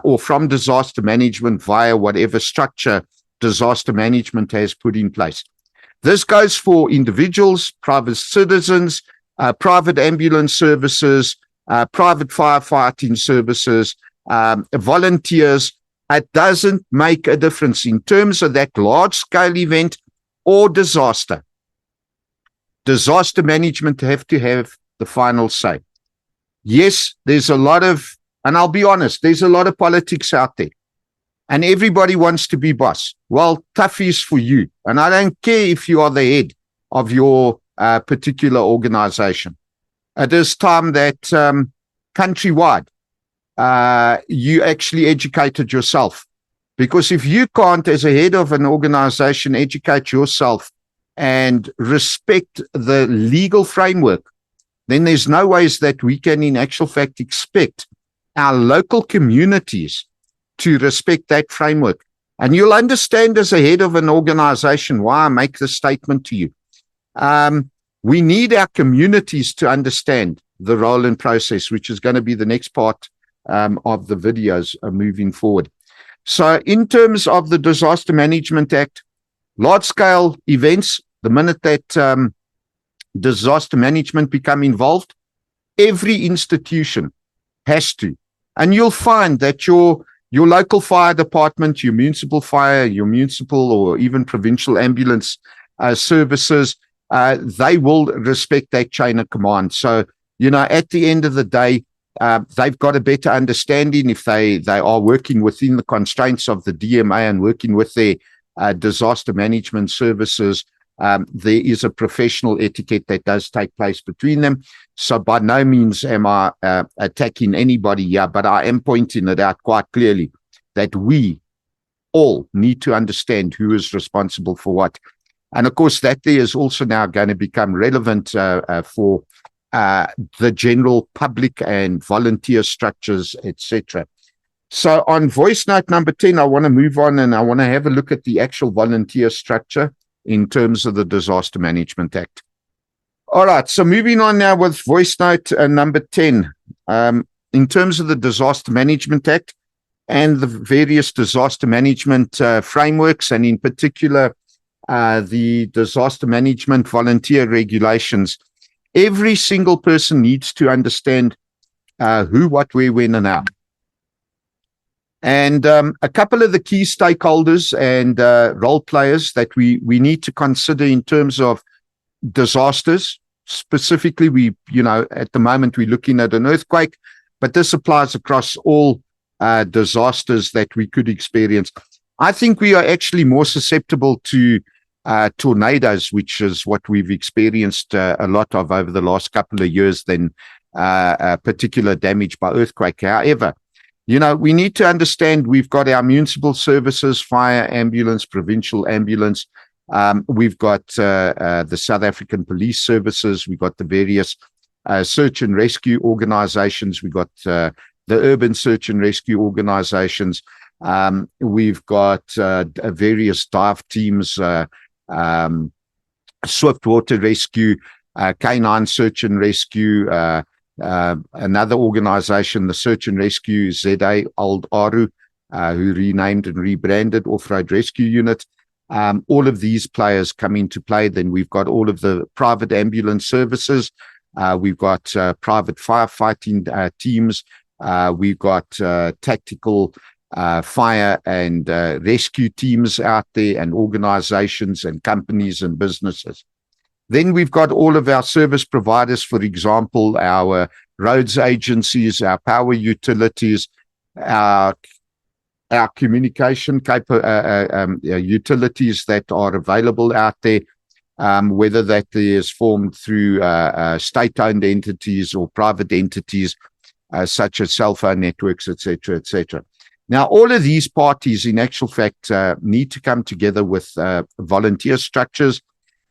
A: or from disaster management via whatever structure disaster management has put in place. This goes for individuals, private citizens, private ambulance services, private firefighting services, volunteers. It doesn't make a difference in terms of that large-scale event or disaster. Disaster management have to have the final say. Yes, there's a lot of, and I'll be honest, there's a lot of politics out there. And everybody wants to be boss. Well, tough is for you. And I don't care if you are the head of your particular organization. It is time that countrywide, you actually educated yourself Because if you can't, as a head of an organization, educate yourself and respect the legal framework, then there's no ways that we can, in actual fact, expect our local communities to respect that framework. And you'll understand as a head of an organization why I make this statement to you. We need our communities to understand the role and process, which is going to be the next part of the videos moving forward. So in terms of the Disaster Management Act, large-scale events, the minute that disaster management become involved, every institution has to. And you'll find that your local fire department, your municipal fire, your municipal or even provincial ambulance services, they will respect that chain of command. So, at the end of the day, they've got a better understanding if they are working within the constraints of the DMA and working with their disaster management services. There is a professional etiquette that does take place between them. So by no means am I attacking anybody here, but I am pointing it out quite clearly that we all need to understand who is responsible for what. And of course, that there is also now going to become relevant for the general public and volunteer structures, etc. So on voice note number 10, I want to move on and I want to have a look at the actual volunteer structure in terms of the Disaster Management Act. All right, so moving on now with voice note number 10. In terms of the Disaster Management Act and the various disaster management frameworks, and in particular, the disaster management volunteer regulations, every single person needs to understand who, what, where, when, and how. And a couple of the key stakeholders and role players that we need to consider in terms of disasters. Specifically, at the moment, we're looking at an earthquake, but this applies across all disasters that we could experience. I think we are actually more susceptible to tornadoes, which is what we've experienced a lot of over the last couple of years, than particular damage by earthquake. However, we need to understand we've got our municipal services, fire, ambulance, provincial ambulance. We've got the South African Police Services. We've got the various search and rescue organizations. We've got the urban search and rescue organizations. We've got various dive teams, swift water rescue, canine search and rescue, another organization, the Search and Rescue ZA Old Aru, who renamed and rebranded Off-Road Rescue Unit. All of these players come into play. Then we've got all of the private ambulance services. We've got private firefighting teams. We've got tactical fire and rescue teams out there, and organizations and companies and businesses. Then we've got all of our service providers, for example, our roads agencies, our power utilities, our communication utilities that are available out there, whether that is formed through state-owned entities or private entities, such as cell phone networks, etc., etc. Now, all of these parties, in actual fact, need to come together with volunteer structures.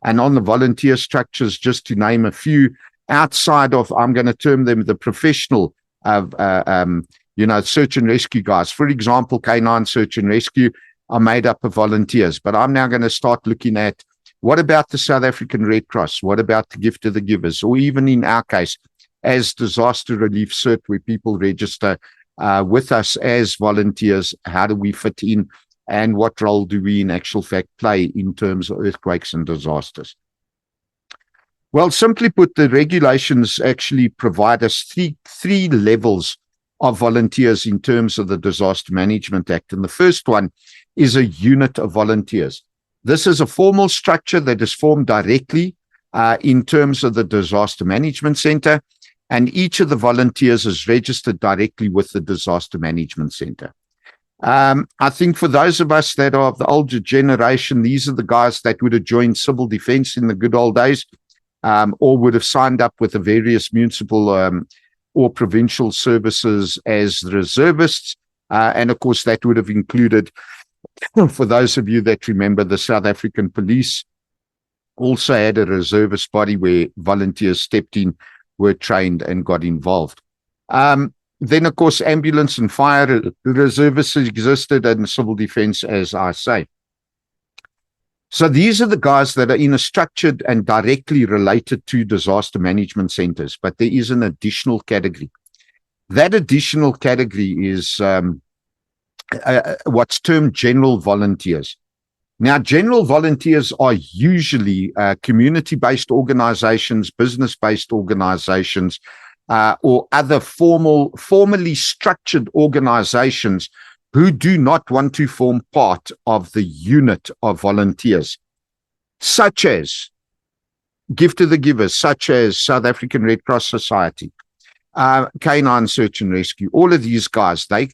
A: And on the volunteer structures, just to name a few, outside of, I'm going to term them the professional, search and rescue guys. For example, canine search and rescue are made up of volunteers. But I'm now going to start looking at, what about the South African Red Cross? What about the Gift of the Givers? Or even in our case, as disaster relief cert, where people register with us as volunteers, how do we fit in? And what role do we in actual fact play in terms of earthquakes and disasters? Well, simply put, the regulations actually provide us three levels of volunteers in terms of the Disaster Management Act. And the first one is a unit of volunteers. This is a formal structure that is formed directly in terms of the Disaster Management Center, and each of the volunteers is registered directly with the Disaster Management Center. I think for those of us that are of the older generation, these are the guys that would have joined civil defense in the good old days, or would have signed up with the various municipal or provincial services as reservists. And of course, that would have included For those of you that remember, the South African police also had a reservist body where volunteers stepped in, were trained, and got involved. Then, of course, ambulance and fire reservists existed, and civil defense, as I say. So these are the guys that are in a structured and directly related to disaster management centers, but there is an additional category. That additional category is what's termed general volunteers. Now, general volunteers are usually community-based organizations, business-based organizations, or other formally structured organizations who do not want to form part of the unit of volunteers, such as Gift to the Givers, such as South African Red Cross Society, Canine Search and Rescue. All of these guys, they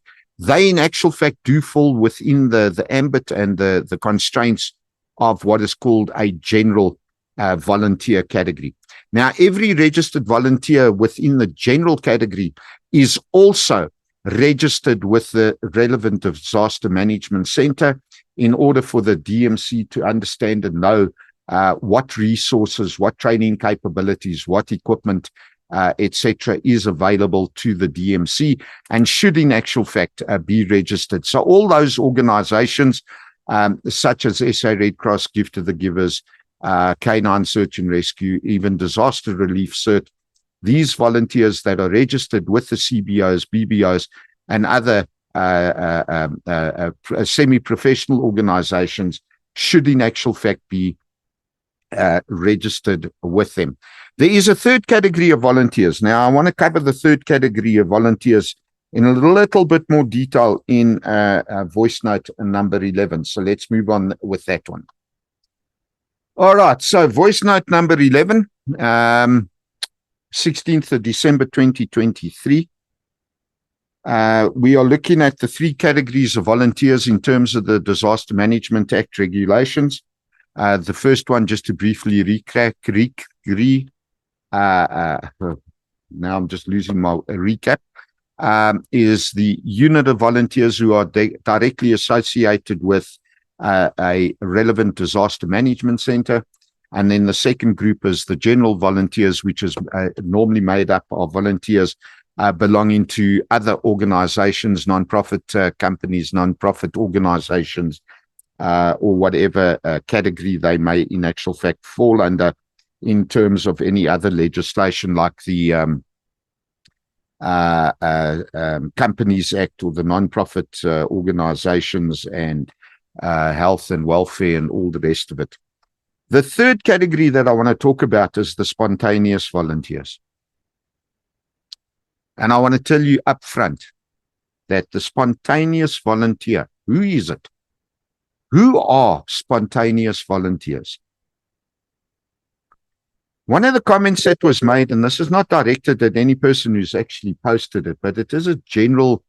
A: in actual fact do fall within the ambit and the constraints of what is called a general volunteer category. Now, every registered volunteer within the general category is also registered with the relevant disaster management center in order for the DMC to understand and know what resources, what training capabilities, what equipment, etc., is available to the DMC and should in actual fact be registered. So all those organizations such as SA Red Cross, Gift to the Givers, Canine Search and Rescue, even Disaster Relief Cert, these volunteers that are registered with the CBOs, BBOs, and other semi-professional organizations should in actual fact be registered with them. There is a third category of volunteers. Now, I want to cover the third category of volunteers in a little bit more detail in voice note number 11. So let's move on with that one. All right, so voice note number 11, 16th of December 2023. We are looking at the three categories of volunteers in terms of the Disaster Management Act regulations. The first one, just to briefly now I'm just losing my recap, is the unit of volunteers who are directly associated with a relevant disaster management center. And then the second group is the general volunteers, which is normally made up of volunteers belonging to other organizations, non-profit companies, non-profit organizations, or whatever category they may in actual fact fall under in terms of any other legislation like the Companies Act or the non-profit organizations and health and welfare and all the rest of it. The third category that I want to talk about is the spontaneous volunteers. And I want to tell you up front that the spontaneous volunteer, who is it? Who are spontaneous volunteers? One of the comments that was made, and this is not directed at any person who's actually posted it, but it is a general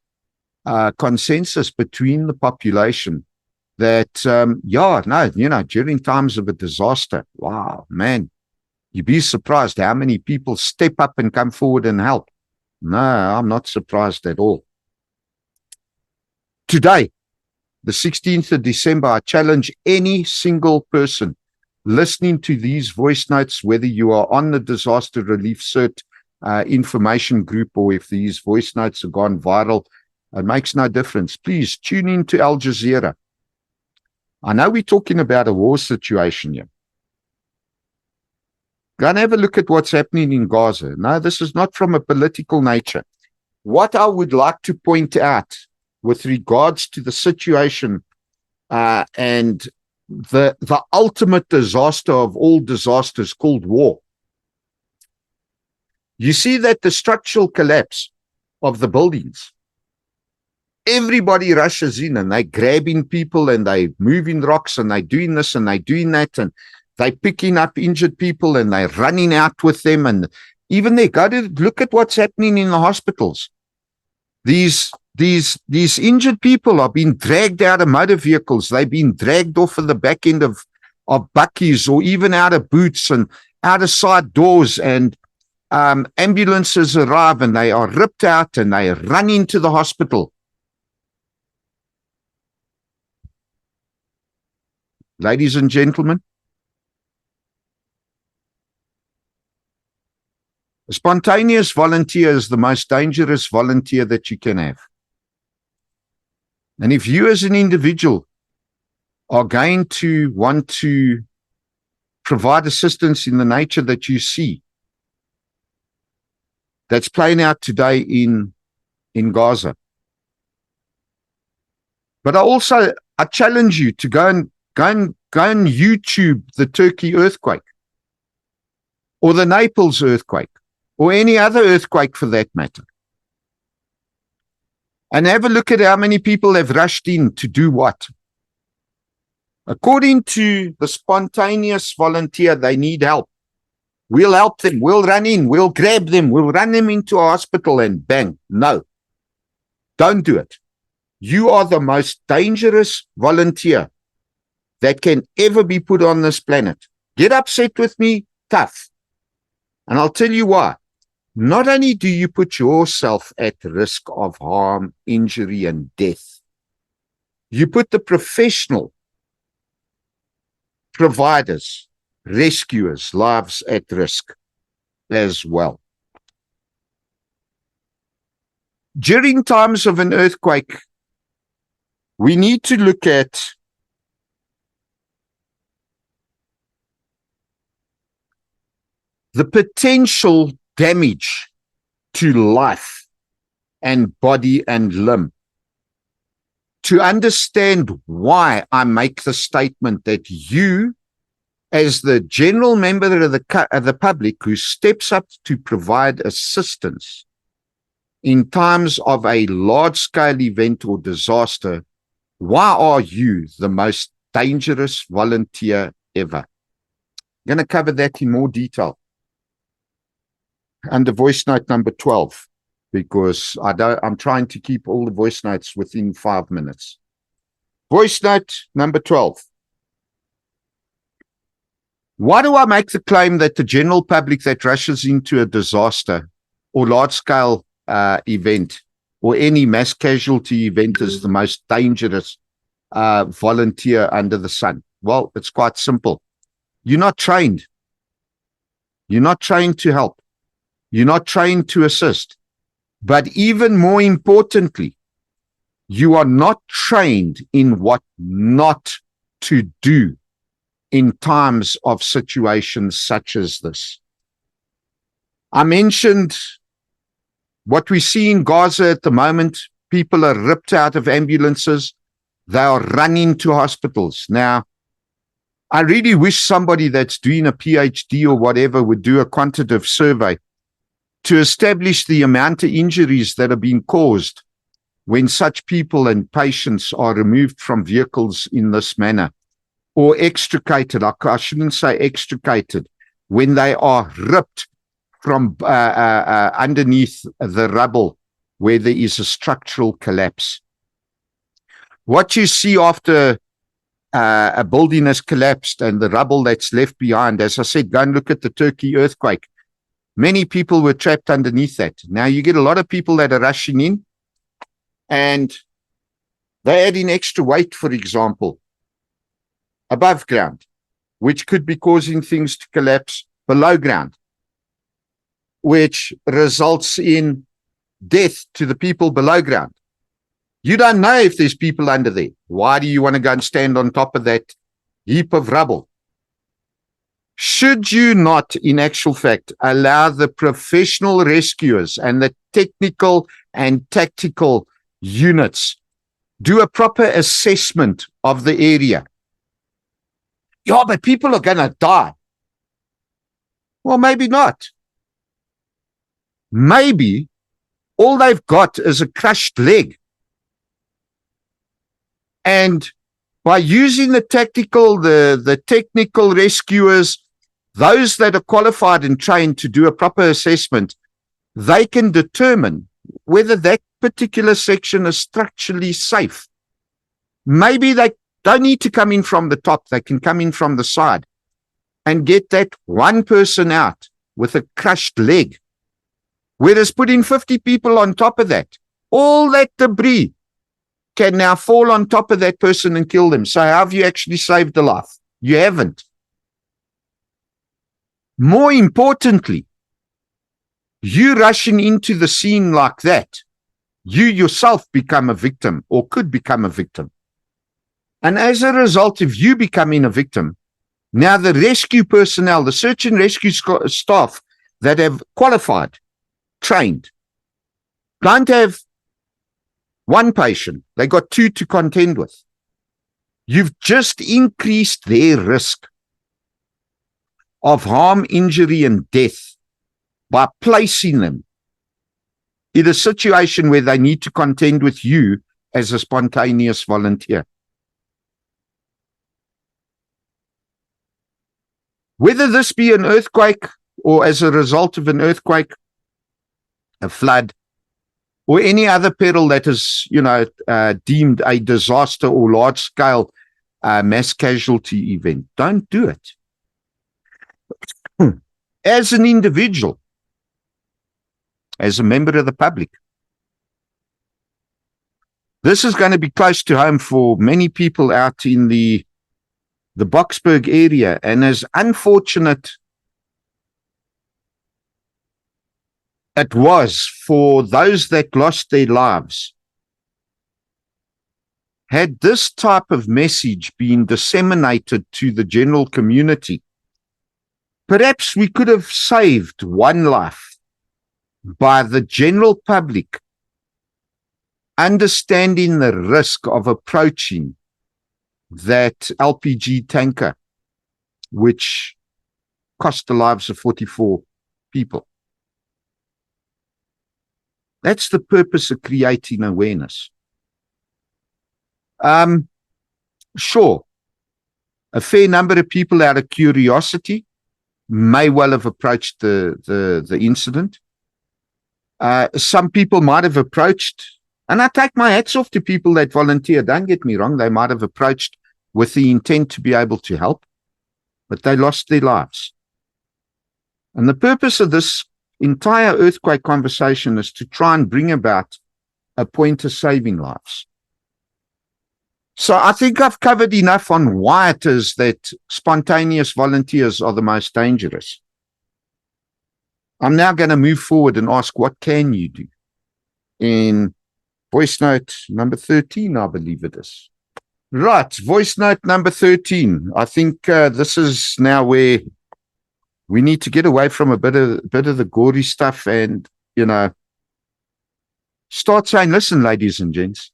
A: consensus between the population that, during times of a disaster, wow, man, you'd be surprised how many people step up and come forward and help. No, I'm not surprised at all. Today, the 16th of December, I challenge any single person listening to these voice notes, whether you are on the Disaster Relief Cert information group or if these voice notes have gone viral, it makes no difference. Please tune in to Al Jazeera. I know we're talking about a war situation here. Go and have a look at what's happening in Gaza. No, this is not from a political nature. What I would like to point out with regards to the situation and the ultimate disaster of all disasters called war. You see that the structural collapse of the buildings, everybody rushes in and they're grabbing people and they're moving rocks and they're doing this and they're doing that and they're picking up injured people and they're running out with them. And even they got to look at what's happening in the hospitals. These injured people are being dragged out of motor vehicles. They've been dragged off of the back end of buckies or even out of boots and out of side doors. And ambulances arrive and they are ripped out and they run into the hospital. Ladies and gentlemen, a spontaneous volunteer is the most dangerous volunteer that you can have. And if you as an individual are going to want to provide assistance in the nature that you see, that's playing out today in Gaza. But I challenge you to go and YouTube the Turkey earthquake, or the Naples earthquake, or any other earthquake for that matter. And have a look at how many people have rushed in to do what. According to the spontaneous volunteer, they need help. We'll help them. We'll run in. We'll grab them. We'll run them into a hospital and bang. No, don't do it. You are the most dangerous volunteer that can ever be put on this planet. Get upset with me, tough. And I'll tell you why. Not only do you put yourself at risk of harm, injury, and death, you put the professional providers, rescuers' lives at risk as well. During times of an earthquake, we need to look at the potential damage to life and body and limb. To understand why I make the statement that you, as the general member of the public who steps up to provide assistance in times of a large-scale event or disaster, why are you the most dangerous volunteer ever? I'm going to cover that in more detail under voice note number 12, because I'm trying to keep all the voice notes within 5 minutes. Voice note number 12. Why do I make the claim that the general public that rushes into a disaster or large-scale event or any mass casualty event is the most dangerous volunteer under the sun? Well, it's quite simple. You're not trained. You're not trained to help. You're not trained to assist. But even more importantly, you are not trained in what not to do in times of situations such as this. I mentioned what we see in Gaza at the moment. People are ripped out of ambulances. They are running to hospitals. Now, I really wish somebody that's doing a PhD or whatever would do a quantitative survey to establish the amount of injuries that are being caused when such people and patients are removed from vehicles in this manner, or extricated. I shouldn't say extricated, when they are ripped from underneath the rubble where there is a structural collapse. What you see after a building has collapsed and the rubble that's left behind, as I said, go and look at the Turkey earthquake. Many people were trapped underneath that. Now you get a lot of people that are rushing in and they're adding extra weight, for example, above ground, which could be causing things to collapse below ground, which results in death to the people below ground. You don't know if there's people under there. Why do you want to go and stand on top of that heap of rubble? Should you not, in actual fact, allow the professional rescuers and the technical and tactical units do a proper assessment of the area? Yeah, but people are going to die. Well, maybe not. Maybe all they've got is a crushed leg. And by using the tactical, the technical rescuers, those that are qualified and trained to do a proper assessment, they can determine whether that particular section is structurally safe. Maybe they don't need to come in from the top. They can come in from the side and get that one person out with a crushed leg. Whereas putting 50 people on top of that, all that debris can now fall on top of that person and kill them. So how have you actually saved a life? You haven't. More importantly, you rushing into the scene like that, you yourself become a victim or could become a victim. And as a result of you becoming a victim, now the rescue personnel, the search and rescue staff that have qualified, trained, don't have one patient. They got two to contend with. You've just increased their risk of harm, injury, and death by placing them in a situation where they need to contend with you as a spontaneous volunteer. Whether this be an earthquake or as a result of an earthquake, a flood, or any other peril that is, deemed a disaster or large-scale mass casualty event, don't do it. As an individual, as a member of the public, this is going to be close to home for many people out in the Boksburg area, and as unfortunate it was for those that lost their lives, had this type of message been disseminated to the general community, perhaps we could have saved one life by the general public understanding the risk of approaching that LPG tanker, which cost the lives of 44 people. That's the purpose of creating awareness. Sure, a fair number of people out of curiosity may well have approached the incident. Some people might have approached, and I take my hats off to people that volunteer. Don't get me wrong, they might have approached with the intent to be able to help, but they lost their lives. And the purpose of this entire earthquake conversation is to try and bring about a point of saving lives. So I think I've covered enough on why it is that spontaneous volunteers are the most dangerous. I'm now going to move forward and ask, what can you do? In voice note number 13, I believe it is. Right, voice note number 13. I think this is now where we need to get away from a bit of the gory stuff and, start saying, listen, ladies and gents,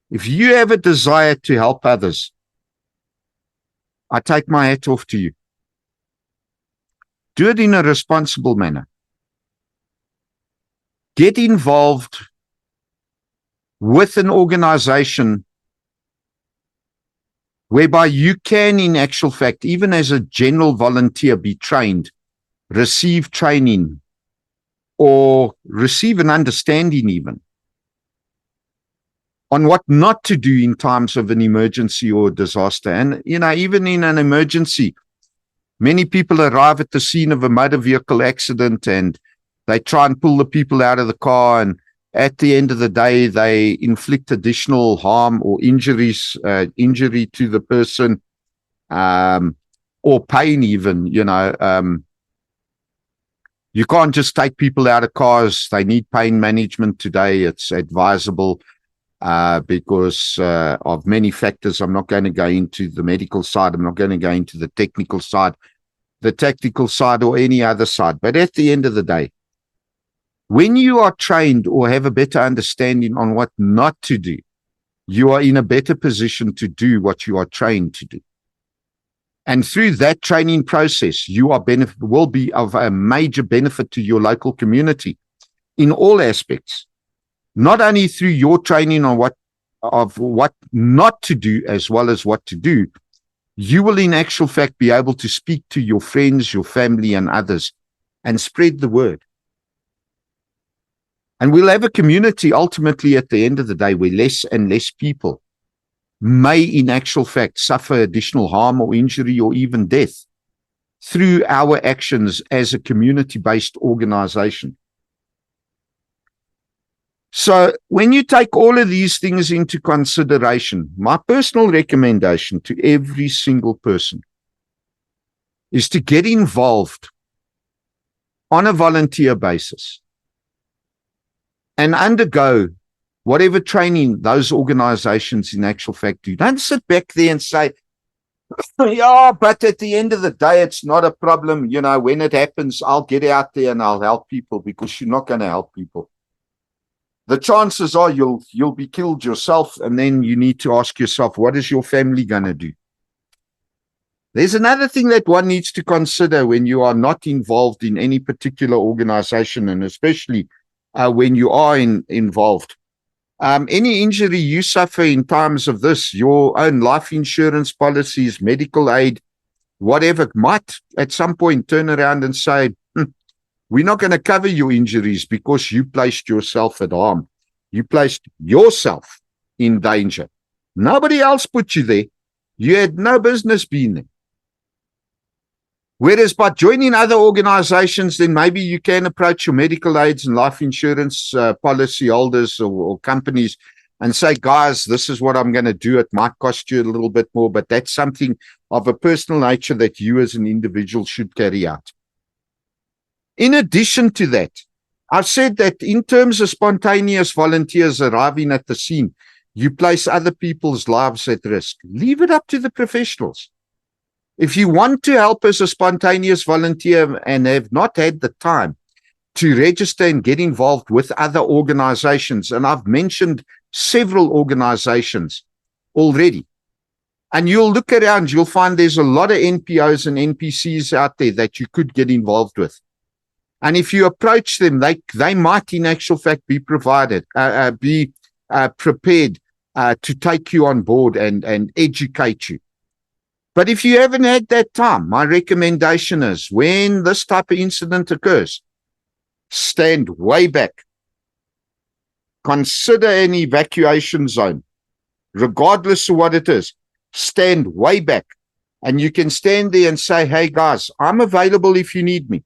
A: if you have a desire to help others, I take my hat off to you. Do it in a responsible manner. Get involved with an organization whereby you can, in actual fact, even as a general volunteer, be trained, receive training, or receive an understanding even on what not to do in times of an emergency or disaster. And, even in an emergency, many people arrive at the scene of a motor vehicle accident and they try and pull the people out of the car, and at the end of the day, they inflict additional harm or injury to the person, or pain even, you can't just take people out of cars. They need pain management today. It's advisable because of many factors. I'm not going to go into the medical side. I'm not going to go into the technical side, the tactical side, or any other side. But at the end of the day, when you are trained or have a better understanding on what not to do, you are in a better position to do what you are trained to do. And through that training process, you will be of a major benefit to your local community in all aspects, not only through your training on what not to do as well as what to do. You will in actual fact be able to speak to your friends, your family, and others and spread the word. And we'll have a community ultimately at the end of the day where less and less people may in actual fact suffer additional harm or injury or even death through our actions as a community-based organization. So when you take all of these things into consideration, my personal recommendation to every single person is to get involved on a volunteer basis and undergo whatever training those organizations in actual fact do. Don't sit back there and say, yeah, but at the end of the day, it's not a problem. You know, when it happens, I'll get out there and I'll help people, because you're not going to help people. The chances are you'll be killed yourself, and then you need to ask yourself, what is your family going to do? There's another thing that one needs to consider when you are not involved in any particular organization, and especially when you are involved. Any injury you suffer in times of this, your own life insurance policies, medical aid, whatever, might at some point turn around and say, we're not going to cover your injuries because you placed yourself at harm. You placed yourself in danger. Nobody else put you there. You had no business being there. Whereas by joining other organizations, then maybe you can approach your medical aids and life insurance policy holders or companies and say, guys, this is what I'm going to do. It might cost you a little bit more, but that's something of a personal nature that you as an individual should carry out. In addition to that, I've said that in terms of spontaneous volunteers arriving at the scene, you place other people's lives at risk. Leave it up to the professionals. If you want to help as a spontaneous volunteer and have not had the time to register and get involved with other organizations, and I've mentioned several organizations already, and you'll look around, you'll find there's a lot of NPOs and NPCs out there that you could get involved with. And if you approach them, they might in actual fact be prepared to take you on board and educate you. But if you haven't had that time, my recommendation is when this type of incident occurs, stand way back. Consider an evacuation zone, regardless of what it is. Stand way back. And you can stand there and say, hey guys, I'm available if you need me.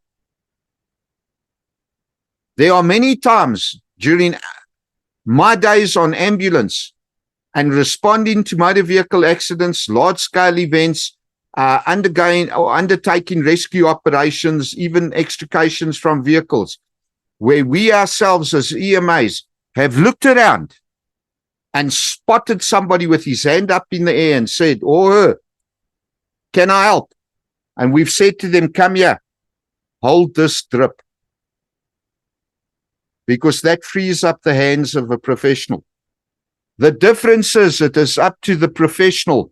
A: There are many times during my days on ambulance and responding to motor vehicle accidents, large-scale events, undertaking rescue operations, even extrications from vehicles, where we ourselves as EMAs have looked around and spotted somebody with his hand up in the air and said, oh, her, can I help? And we've said to them, come here, hold this drip. Because that frees up the hands of a professional. The difference is it is up to the professional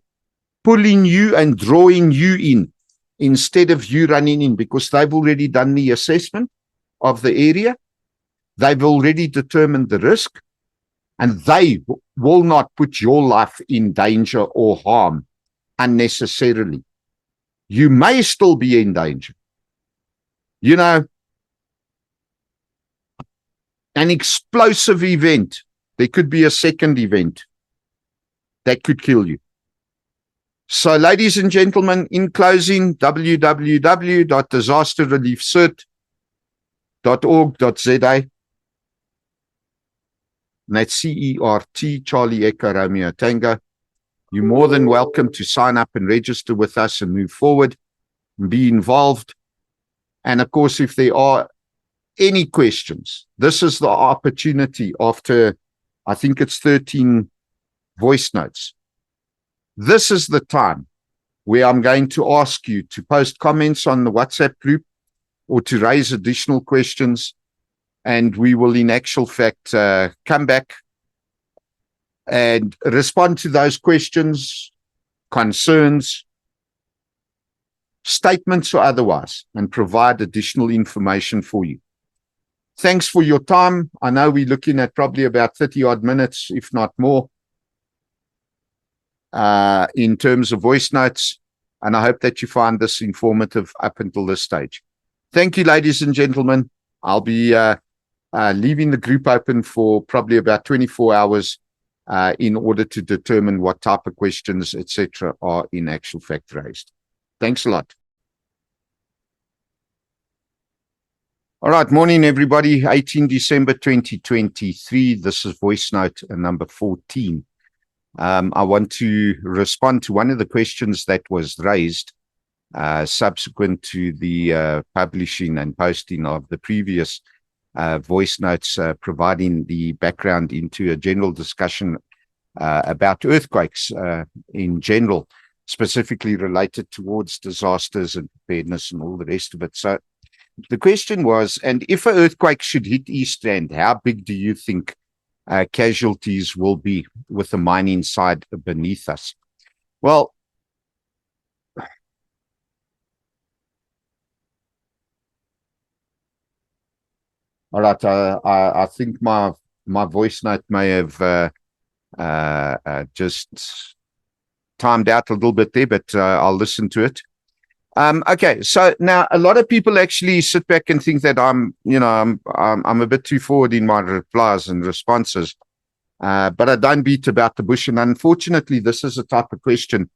A: pulling you and drawing you in instead of you running in, because they've already done the assessment of the area. They've already determined the risk, and they will not put your life in danger or harm unnecessarily. You may still be in danger. You know, an explosive event, there could be a second event that could kill you. So, ladies and gentlemen, in closing, www.disasterreliefcert.org.za, and that's CERT, Charlie Echo Romeo Tango. You're more than welcome to sign up and register with us and move forward and be involved. And of course, if there are any questions, this is the opportunity after, I think it's 13 voice notes. This is the time where I'm going to ask you to post comments on the WhatsApp group or to raise additional questions. And we will, in actual fact, come back and respond to those questions, concerns, statements or otherwise, and provide additional information for you. Thanks for your time. I know we're looking at probably about 30 odd minutes, if not more, in terms of voice notes. And I hope that you find this informative up until this stage. Thank you, ladies and gentlemen. I'll be leaving the group open for probably about 24 hours in order to determine what type of questions, etc., are in actual fact raised. Thanks a lot. All right, morning everybody. 18 December 2023. This is voice note number 14. I want to respond to one of the questions that was raised subsequent to the publishing and posting of the previous voice notes, providing the background into a general discussion about earthquakes in general, specifically related towards disasters and preparedness and all the rest of it. So the question was, and if an earthquake should hit East Rand, how big do you think casualties will be with the mining side beneath us? Well, all right, I think my voice note may have just timed out a little bit there, but I'll listen to it. Okay, so now a lot of people actually sit back and think that I'm a bit too forward in my replies and responses, but I don't beat about the bush. And unfortunately, this is a type of question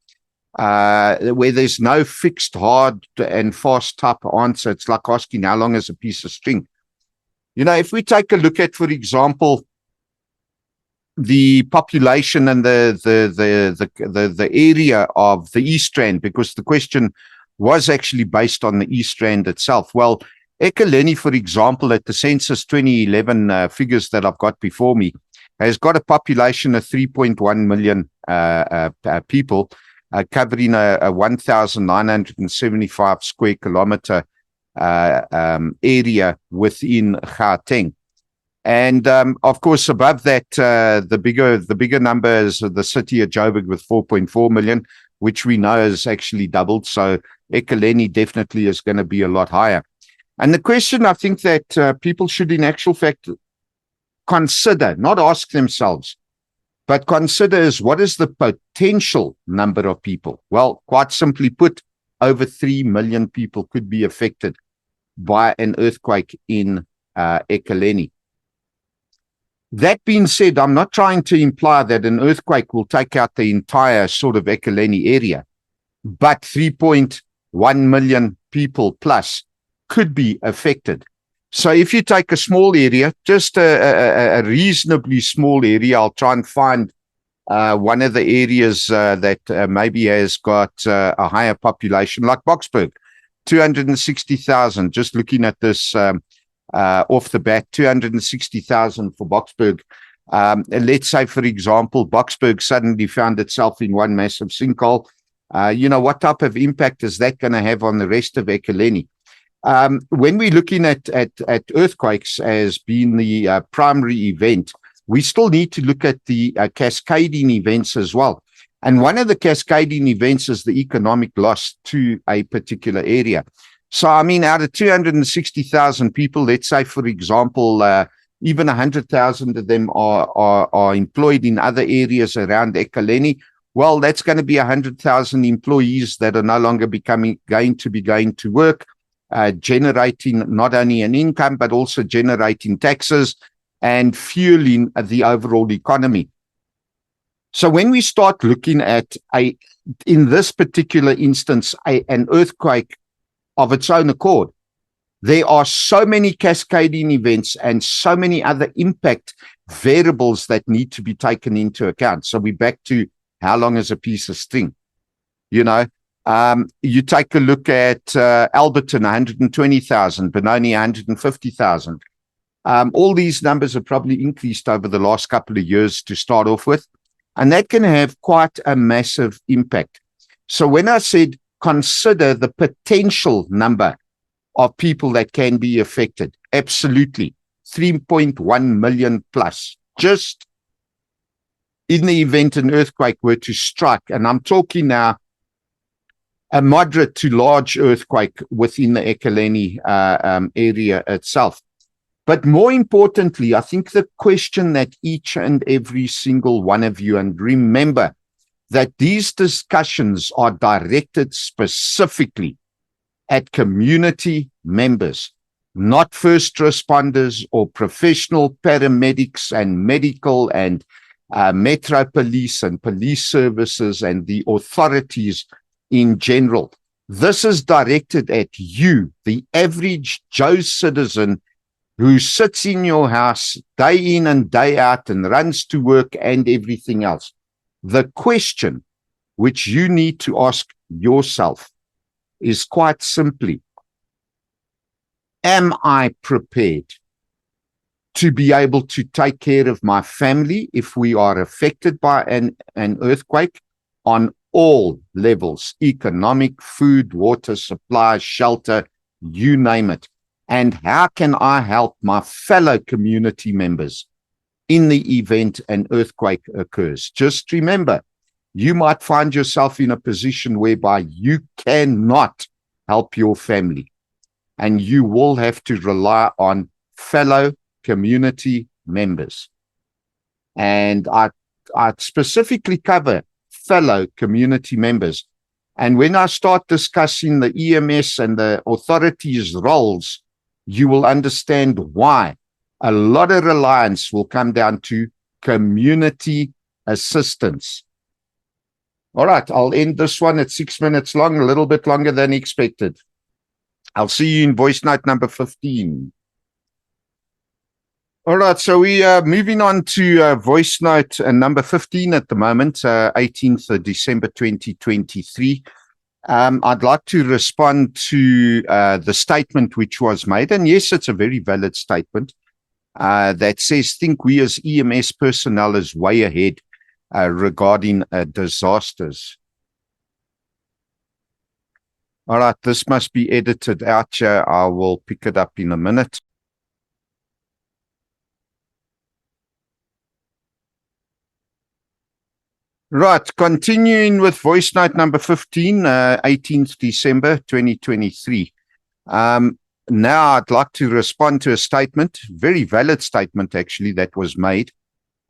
A: where there's no fixed, hard and fast type of answer. It's like asking how long is a piece of string. If we take a look at, for example, the population and the area of the East Rand, because the question was actually based on the East Rand itself. Well, Ekurhuleni, for example, at the census 2011 figures that I've got before me, has got a population of 3.1 million people, covering a 1,975 square kilometer area within Gauteng. And of course, above that, the bigger number is the city of Joburg with 4.4 million, which we know has actually doubled. So Ekurhuleni definitely is going to be a lot higher. And the question I think that people should in actual fact consider, not ask themselves, but consider is, what is the potential number of people? Well, quite simply put, over 3 million people could be affected by an earthquake in Ekurhuleni. That being said, I'm not trying to imply that an earthquake will take out the entire sort of Ekurhuleni area, but 3.1 million people plus could be affected. So if you take a small area, just a reasonably small area, I'll try and find one of the areas that maybe has got a higher population, like Boksburg, 260,000, just looking at this off the bat, 260,000 for Boksburg. Let's say, for example, Boksburg suddenly found itself in one massive sinkhole. What type of impact is that going to have on the rest of Ekurhuleni? When we're looking at earthquakes as being the primary event, we still need to look at the cascading events as well. And one of the cascading events is the economic loss to a particular area. So, I mean, out of 260,000 people, let's say, for example, even 100,000 of them are employed in other areas around Ekurhuleni. Well, that's going to be 100,000 employees that are no longer going to work, generating not only an income, but also generating taxes and fueling the overall economy. So when we start looking at, in this particular instance, an earthquake of its own accord, there are so many cascading events and so many other impact variables that need to be taken into account. So we're back to how long is a piece of string? You take a look at Alberton, 120,000, Benoni, 150,000. All these numbers have probably increased over the last couple of years to start off with, and that can have quite a massive impact. So when I said consider the potential number of people that can be affected, absolutely, 3.1 million plus, just in the event an earthquake were to strike. And I'm talking now a moderate to large earthquake within the Ekurhuleni area itself. But more importantly, I think the question that each and every single one of you, and remember that these discussions are directed specifically at community members, not first responders or professional paramedics and medical and metro police and police services and the authorities in general. This is directed at you, the average Joe citizen who sits in your house day in and day out and runs to work and everything else. The question which you need to ask yourself is quite simply, am I prepared to be able to take care of my family if we are affected by an earthquake on all levels, economic, food, water, supply, shelter, you name it? And how can I help my fellow community members in the event an earthquake occurs? Just remember, you might find yourself in a position whereby you cannot help your family, and you will have to rely on fellow community members. And I specifically cover fellow community members. And when I start discussing the EMS and the authorities' roles, you will understand why a lot of reliance will come down to community assistance. All right, I'll end this one at 6 minutes long, a little bit longer than expected. I'll see you in voice note number 15. All right, so we are moving on to voice note number 15 at the moment, 18th of December 2023. I'd like to respond to the statement which was made, and yes, it's a very valid statement that says, think we as EMS personnel is way ahead regarding disasters. All right, this must be edited out here. I will pick it up in a minute. Right, continuing with voice note number 15, 18th December 2023. Now I'd like to respond to a statement, very valid statement actually, that was made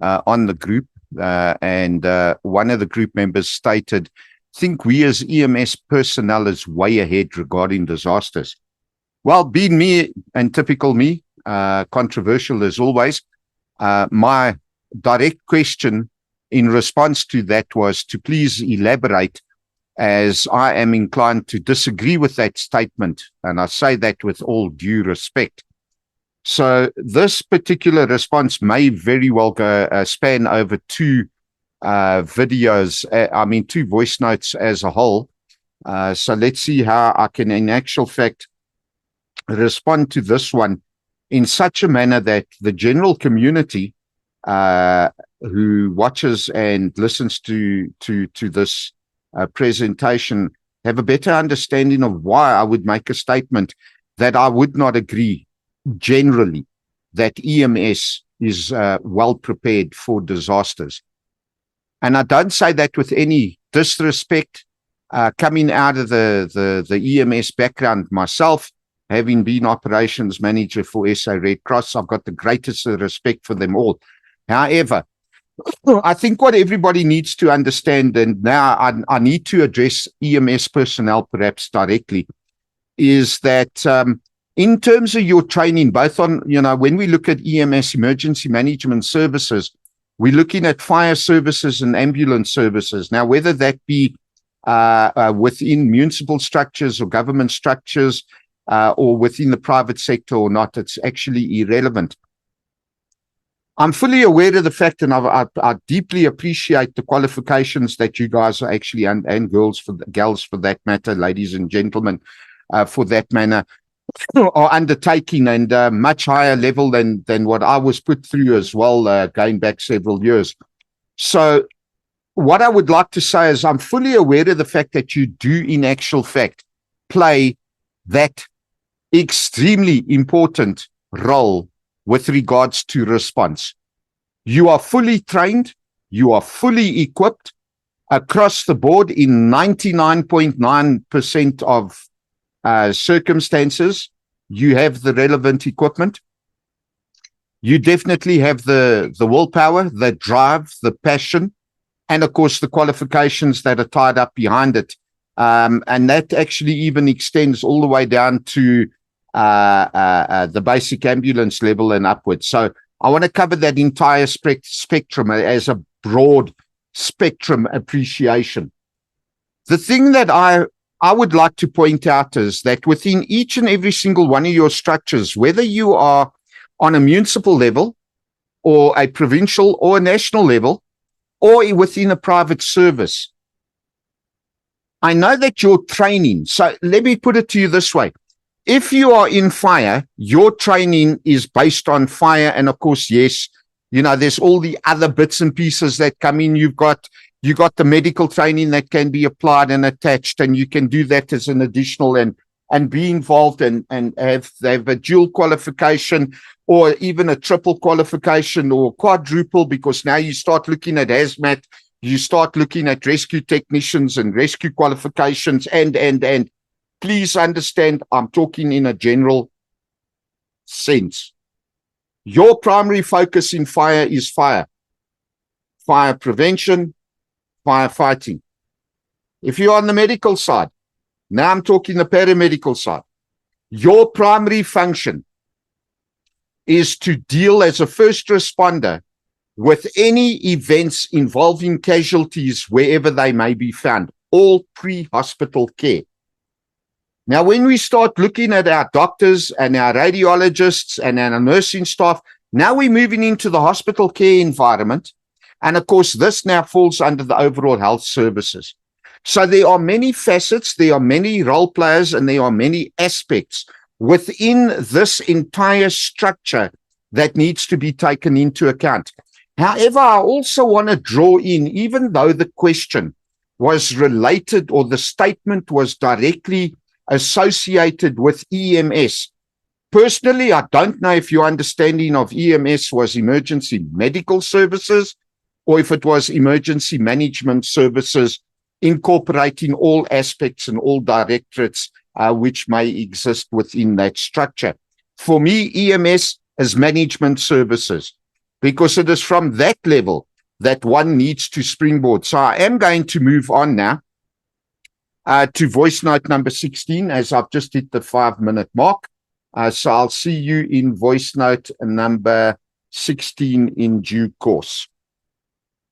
A: on the group. And one of the group members stated, think we as EMS personnel is way ahead regarding disasters. Well, being me and typical me, controversial as always, my direct question in response to that was to please elaborate, as I am inclined to disagree with that statement, and I say that with all due respect. So this particular response may very well go span over two videos, two voice notes as a whole. So let's see how I can, in actual fact, respond to this one in such a manner that the general community who watches and listens to this presentation have a better understanding of why I would make a statement that I would not agree generally that EMS is well prepared for disasters. And I don't say that with any disrespect. Coming out of the EMS background myself, having been operations manager for SA Red Cross, I've got the greatest respect for them all. However, I think what everybody needs to understand, and now I need to address EMS personnel perhaps directly, is that in terms of your training, both on, when we look at EMS, emergency management services, we're looking at fire services and ambulance services. Now, whether that be within municipal structures or government structures or within the private sector or not, it's actually irrelevant. I'm fully aware of the fact, and I deeply appreciate the qualifications that you guys are actually, and gals for that matter, ladies and gentlemen, for that matter, are undertaking, and much higher level than what I was put through as well, going back several years. So what I would like to say is I'm fully aware of the fact that you do, in actual fact, play that extremely important role with regards to response. You are fully trained, you are fully equipped across the board in 99.9% of circumstances. You have the relevant equipment. You definitely have the willpower, the drive, the passion, and of course the qualifications that are tied up behind it. And that actually even extends all the way down to the basic ambulance level and upwards. So I want to cover that entire spectrum as a broad spectrum appreciation. The thing that I I would like to point out is that within each and every single one of your structures, whether you are on a municipal level or a provincial or a national level, or within a private service, I know that your training, so let me put it to you this way. If you are in fire, your training is based on fire. And of course, yes, there's all the other bits and pieces that come in. You got the medical training that can be applied and attached, and you can do that as an additional and be involved and have a dual qualification or even a triple qualification or quadruple, because now you start looking at hazmat, you start looking at rescue technicians and rescue qualifications and please understand, I'm talking in a general sense. Your primary focus in fire is fire prevention, firefighting. If you're on the medical side, now I'm talking the paramedical side, your primary function is to deal as a first responder with any events involving casualties wherever they may be found, all pre-hospital care. Now, when we start looking at our doctors and our radiologists and our nursing staff, now we're moving into the hospital care environment. And of course, this now falls under the overall health services. So there are many facets, there are many role players, and there are many aspects within this entire structure that needs to be taken into account. However, I also want to draw in, even though the question was related or the statement was directly associated with EMS. Personally, I don't know if your understanding of EMS was emergency medical services or if it was emergency management services incorporating all aspects and all directorates which may exist within that structure. For me, EMS is management services, because it is from that level that one needs to springboard. So I am going to move on now to voice note number 16, as I've just hit the 5-minute mark. So I'll see you in voice note number 16 in due course.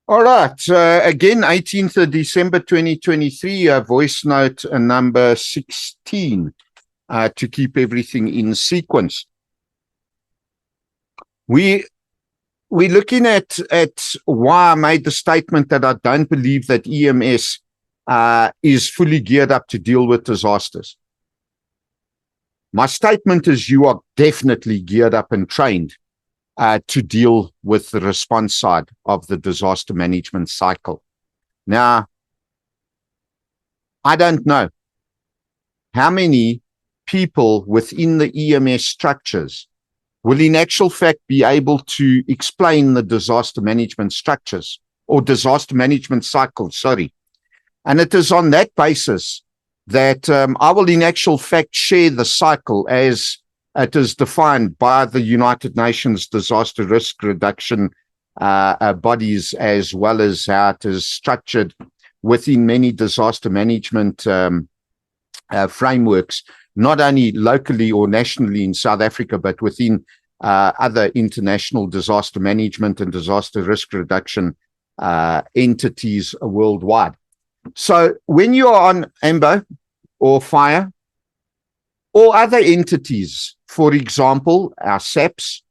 A: All right. Again, 18th of December 2023, voice note number 16 to keep everything in sequence. We're looking at why I made the statement that I don't believe that EMS is fully geared up to deal with disasters. My statement is you are definitely geared up and trained to deal with the response side of the disaster management cycle. Now, I don't know how many people within the EMS structures will in actual fact be able to explain the disaster management structures or disaster management cycle, sorry. And it is on that basis that I will in actual fact share the cycle as it is defined by the United Nations disaster risk reduction bodies, as well as how it is structured within many disaster management frameworks, not only locally or nationally in South Africa, but within other international disaster management and disaster risk reduction entities worldwide. So when you are on AMBO or fire or other entities, for example, our SAPs,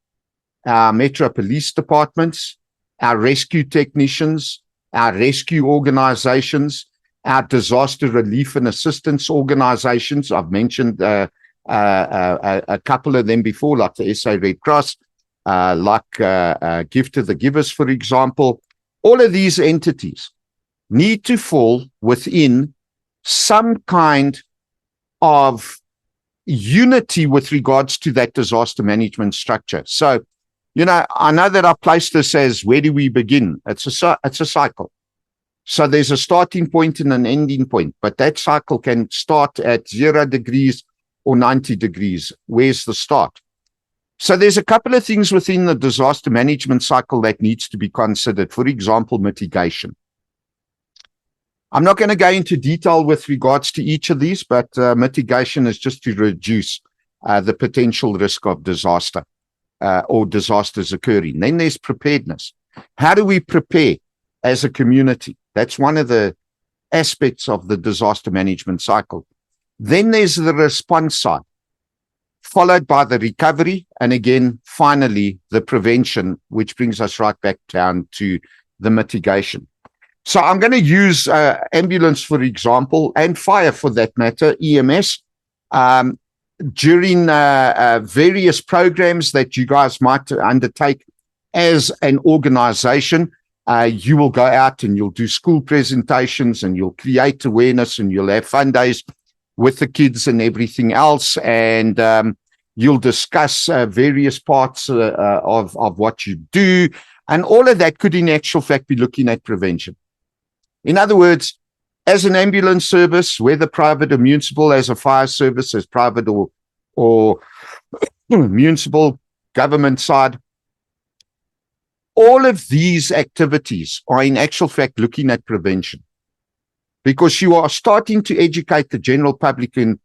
A: our Metro Police Departments, our rescue technicians, our rescue organizations, our disaster relief and assistance organizations. I've mentioned a couple of them before, like the SA Red Cross, like Gift of the Givers, for example. All of these entities need to fall within some kind of unity with regards to that disaster management structure. So, I know that I placed this as, where do we begin? It's a cycle. So there's a starting point and an ending point, but that cycle can start at 0 degrees or 90 degrees. Where's the start? So there's a couple of things within the disaster management cycle that needs to be considered. For example, mitigation. I'm not going to go into detail with regards to each of these, but mitigation is just to reduce the potential risk of disaster or disasters occurring. Then there's preparedness. How do we prepare as a community? That's one of the aspects of the disaster management cycle. Then there's the response side, followed by the recovery, and again, finally, the prevention, which brings us right back down to the mitigation. So I'm going to use ambulance, for example, and fire for that matter, EMS, during various programs that you guys might undertake as an organization. You will go out and you'll do school presentations and you'll create awareness and you'll have fun days with the kids and everything else. And you'll discuss various parts of what you do. And all of that could in actual fact be looking at prevention. In other words, as an ambulance service, whether private or municipal, as a fire service, as private or municipal government side, all of these activities are in actual fact looking at prevention, because you are starting to educate the general public in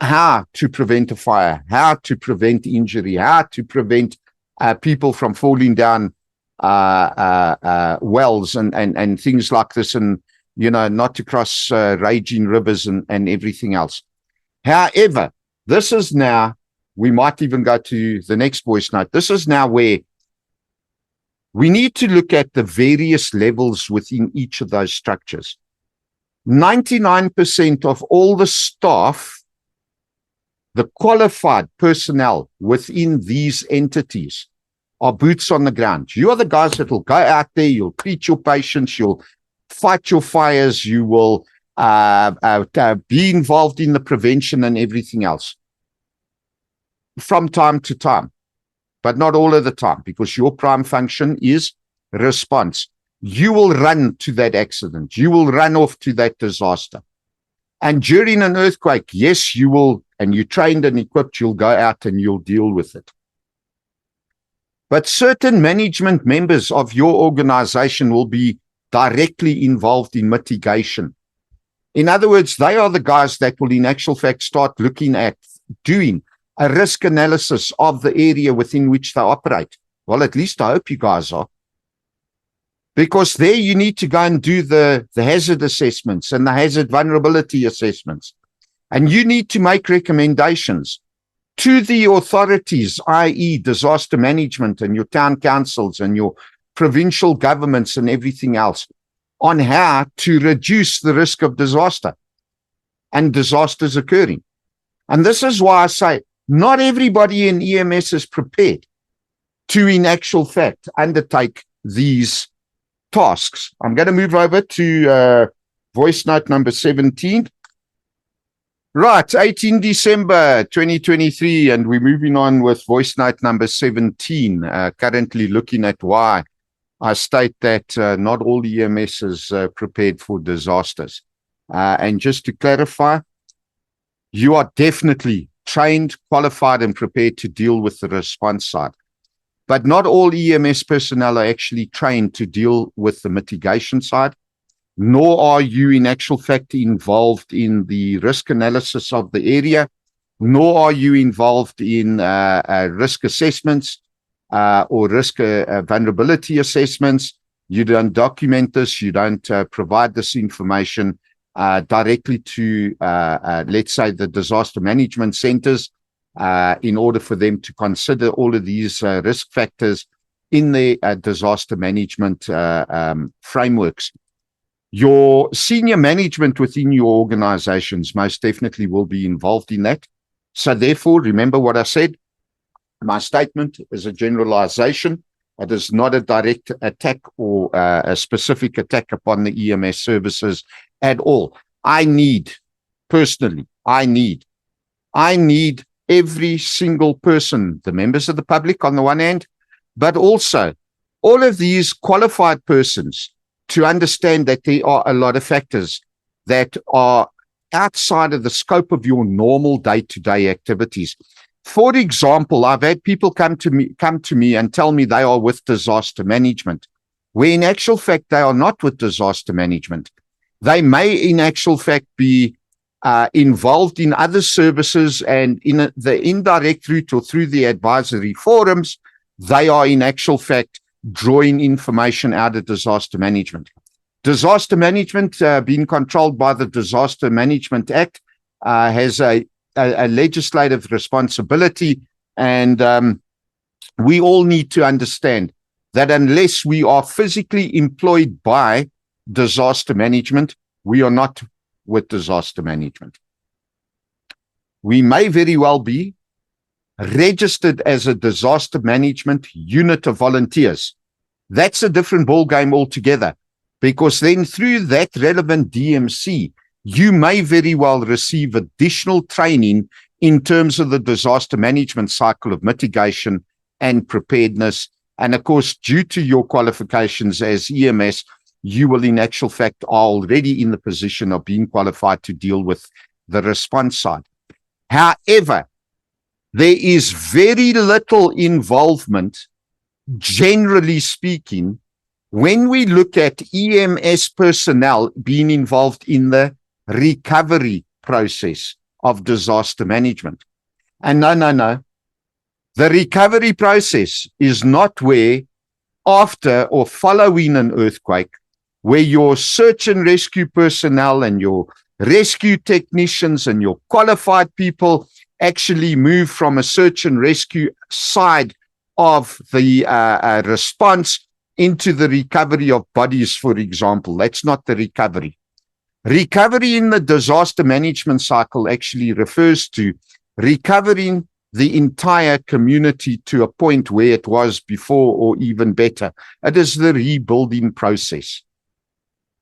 A: how to prevent a fire, how to prevent injury, how to prevent people from falling down wells and things like this, and not to cross raging rivers and everything else. However, this is now, we might even go to the next voice note. This is now where we need to look at the various levels within each of those structures. 99% of all the staff, the qualified personnel within these entities, are boots on the ground. You are the guys that will go out there, you'll treat your patients, you'll fight your fires, you will be involved in the prevention and everything else from time to time, but not all of the time, because your prime function is response. You will run to that accident. You will run off to that disaster. And during an earthquake, yes, you will, and you're trained and equipped, you'll go out and you'll deal with it. But certain management members of your organization will be directly involved in mitigation. In other words, they are the guys that will in actual fact start looking at doing a risk analysis of the area within which they operate. Well, at least I hope you guys are. Because there you need to go and do the hazard assessments and the hazard vulnerability assessments. And you need to make recommendations to the authorities, i.e. disaster management and your town councils and your provincial governments and everything else, on how to reduce the risk of disaster and disasters occurring. And this is why I say not everybody in EMS is prepared to, in actual fact, undertake these tasks. I'm going to move over to voice note number 17. Right, 18 December 2023, and we're moving on with voice note number 17, currently looking at why I state that not all EMS is prepared for disasters. And just to clarify, you are definitely trained, qualified, and prepared to deal with the response side. But not all EMS personnel are actually trained to deal with the mitigation side, nor are you in actual fact involved in the risk analysis of the area, nor are you involved in risk assessments or risk vulnerability assessments. You don't document this, you don't provide this information directly to, let's say, the disaster management centers in order for them to consider all of these risk factors in their disaster management frameworks. Your senior management within your organizations most definitely will be involved in that. So therefore, remember what I said. My statement is a generalization. It is not a direct attack or a specific attack upon the EMS services at all. I need every single person, the members of the public on the one hand, but also all of these qualified persons, to understand that there are a lot of factors that are outside of the scope of your normal day-to-day activities. For example, I've had people come to me and tell me they are with disaster management, where in actual fact they are not with disaster management. They may in actual fact be involved in other services, and in the indirect route or through the advisory forums, they are in actual fact drawing information out of disaster management. Disaster management being controlled by the Disaster Management Act has a legislative responsibility, and we all need to understand that unless we are physically employed by disaster management, we are not with disaster management. We may very well be registered as a disaster management unit of volunteers. That's a different ballgame altogether, because then through that relevant DMC, you may very well receive additional training in terms of the disaster management cycle of mitigation and preparedness. And of course, due to your qualifications as EMS, you will in actual fact are already in the position of being qualified to deal with the response side. However, there is very little involvement, generally speaking, when we look at EMS personnel being involved in the recovery process of disaster management. And no. The recovery process is not where, after or following an earthquake, where your search and rescue personnel and your rescue technicians and your qualified people actually move from a search and rescue side of the response into the recovery of bodies, for example. That's not the recovery. Recovery in the disaster management cycle actually refers to recovering the entire community to a point where it was before, or even better. It is the rebuilding process.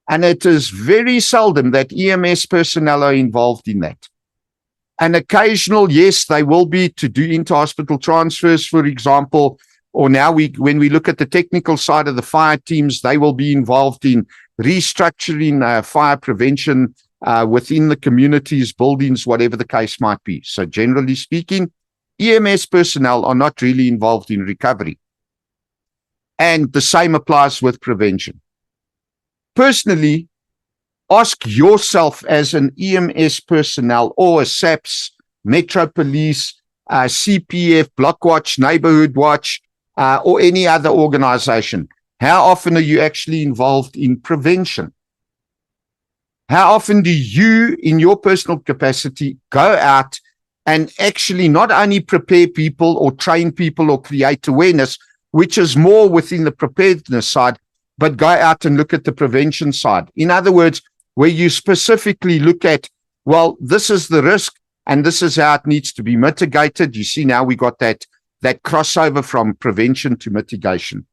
A: And it is very seldom that EMS personnel are involved in that. An occasional, yes, they will be to do inter-hospital transfers, for example, or now when we look at the technical side of the fire teams, they will be involved in restructuring fire prevention within the communities, buildings, whatever the case might be. So generally speaking, EMS personnel are not really involved in recovery. And the same applies with prevention. Personally, ask yourself as an EMS personnel or a SAPS, Metro Police, CPF, Block Watch, Neighborhood Watch, or any other organization, how often are you actually involved in prevention? How often do you, in your personal capacity, go out and actually not only prepare people or train people or create awareness, which is more within the preparedness side, but go out and look at the prevention side? In other words, where you specifically look at, well, this is the risk and this is how it needs to be mitigated. You see, now we got that crossover from prevention to mitigation.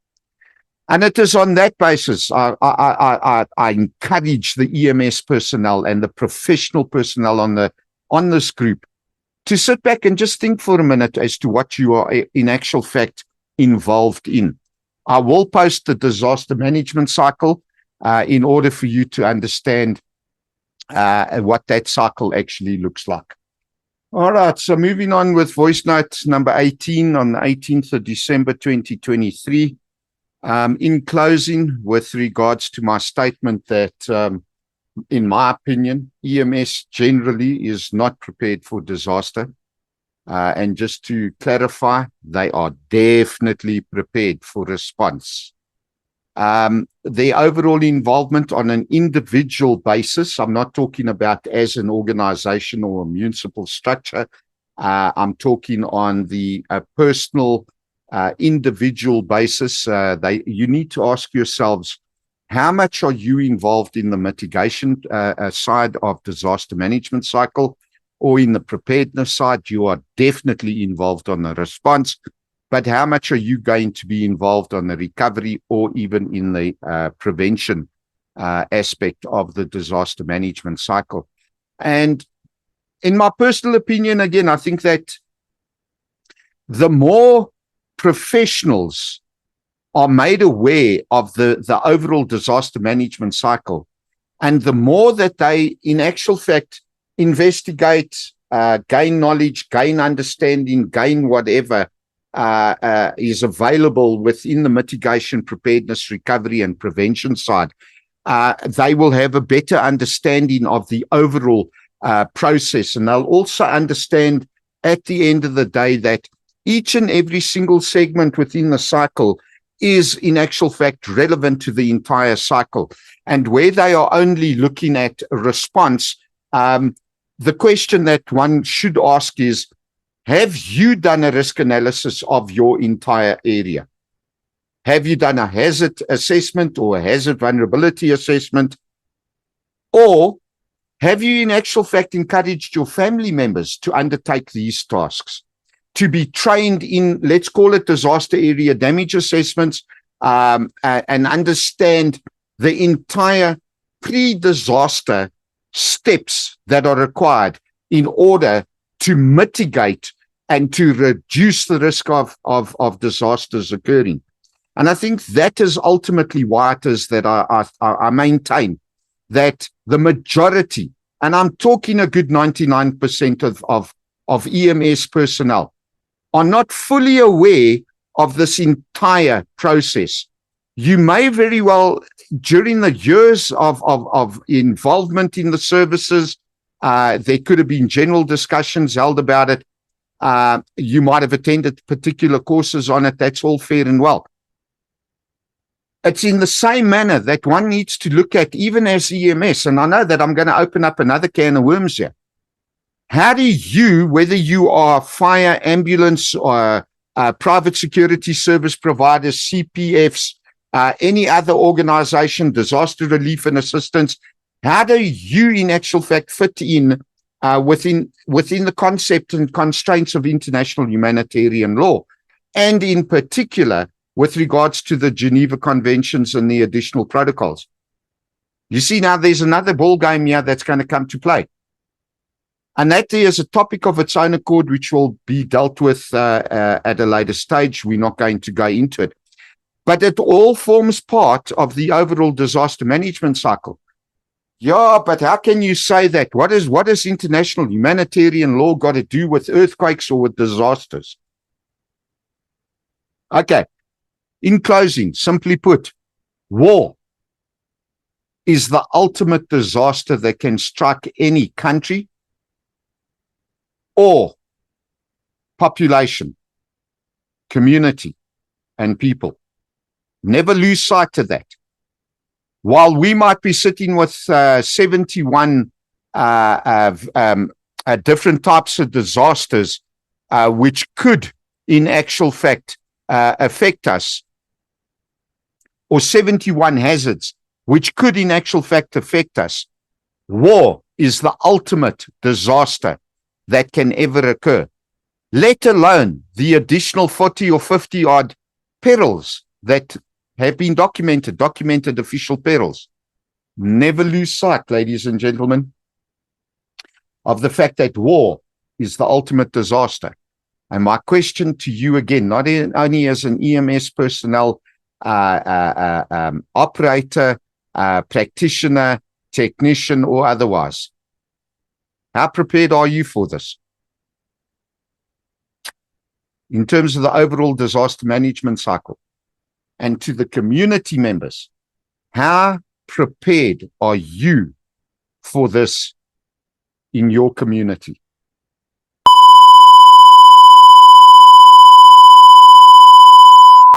A: And it is on that basis I encourage the EMS personnel and the professional personnel on this group to sit back and just think for a minute as to what you are in actual fact involved in. I will post the disaster management cycle in order for you to understand what that cycle actually looks like. All right, so moving on with voice note number 18 on the 18th of December 2023. In closing, with regards to my statement that, in my opinion, EMS generally is not prepared for disaster. And just to clarify, they are definitely prepared for response. Their overall involvement on an individual basis, I'm not talking about as an organization or a municipal structure. I'm talking on the personal, individual basis. You need to ask yourselves, how much are you involved in the mitigation side of disaster management cycle, or in the preparedness side? You are definitely involved on the response, but how much are you going to be involved on the recovery or even in the prevention aspect of the disaster management cycle? And in my personal opinion, again, I think that the more professionals are made aware of the overall disaster management cycle, and the more that they, in actual fact, investigate, gain knowledge, gain understanding, gain whatever is available within the mitigation, preparedness, recovery, and prevention side, they will have a better understanding of the overall process. And they'll also understand at the end of the day that each and every single segment within the cycle is in actual fact relevant to the entire cycle. And where they are only looking at a response, the question that one should ask is, have you done a risk analysis of your entire area? Have you done a hazard assessment or a hazard vulnerability assessment? Or have you in actual fact encouraged your family members to undertake these tasks, to be trained in, let's call it disaster area damage assessments, and understand the entire pre-disaster steps that are required in order to mitigate and to reduce the risk of disasters occurring? And I think that is ultimately why it is that I maintain that the majority, and I'm talking a good 99% of EMS personnel, are not fully aware of this entire process. You may very well, during the years of involvement in the services, there could have been general discussions held about it. You might have attended particular courses on it. That's all fair and well. It's in the same manner that one needs to look at, even as EMS, and I know that I'm going to open up another can of worms here. How do you, whether you are fire, ambulance, or private security service providers, CPFs, any other organization, disaster relief and assistance, how do you in actual fact fit in within the concept and constraints of international humanitarian law, and in particular with regards to the Geneva Conventions and the additional protocols? You see, now there's another ball game here that's going to come to play. And that is a topic of its own accord, which will be dealt with at a later stage. We're not going to go into it. But it all forms part of the overall disaster management cycle. Yeah, but how can you say that? What is international humanitarian law got to do with earthquakes or with disasters? Okay. In closing, simply put, war is the ultimate disaster that can strike any country or population, community, and people. Never lose sight of that. While we might be sitting with 71 different types of disasters, which could, in actual fact, affect us, or 71 hazards, which could in actual fact affect us, war is the ultimate disaster that can ever occur, let alone the additional 40 or 50 odd perils that have been documented official perils. Never lose sight, ladies and gentlemen, of the fact that war is the ultimate disaster. And my question to you again, not only as an EMS personnel, operator, practitioner, technician, or otherwise, how prepared are you for this? In terms of the overall disaster management cycle, and to the community members, how prepared are you for this in your community?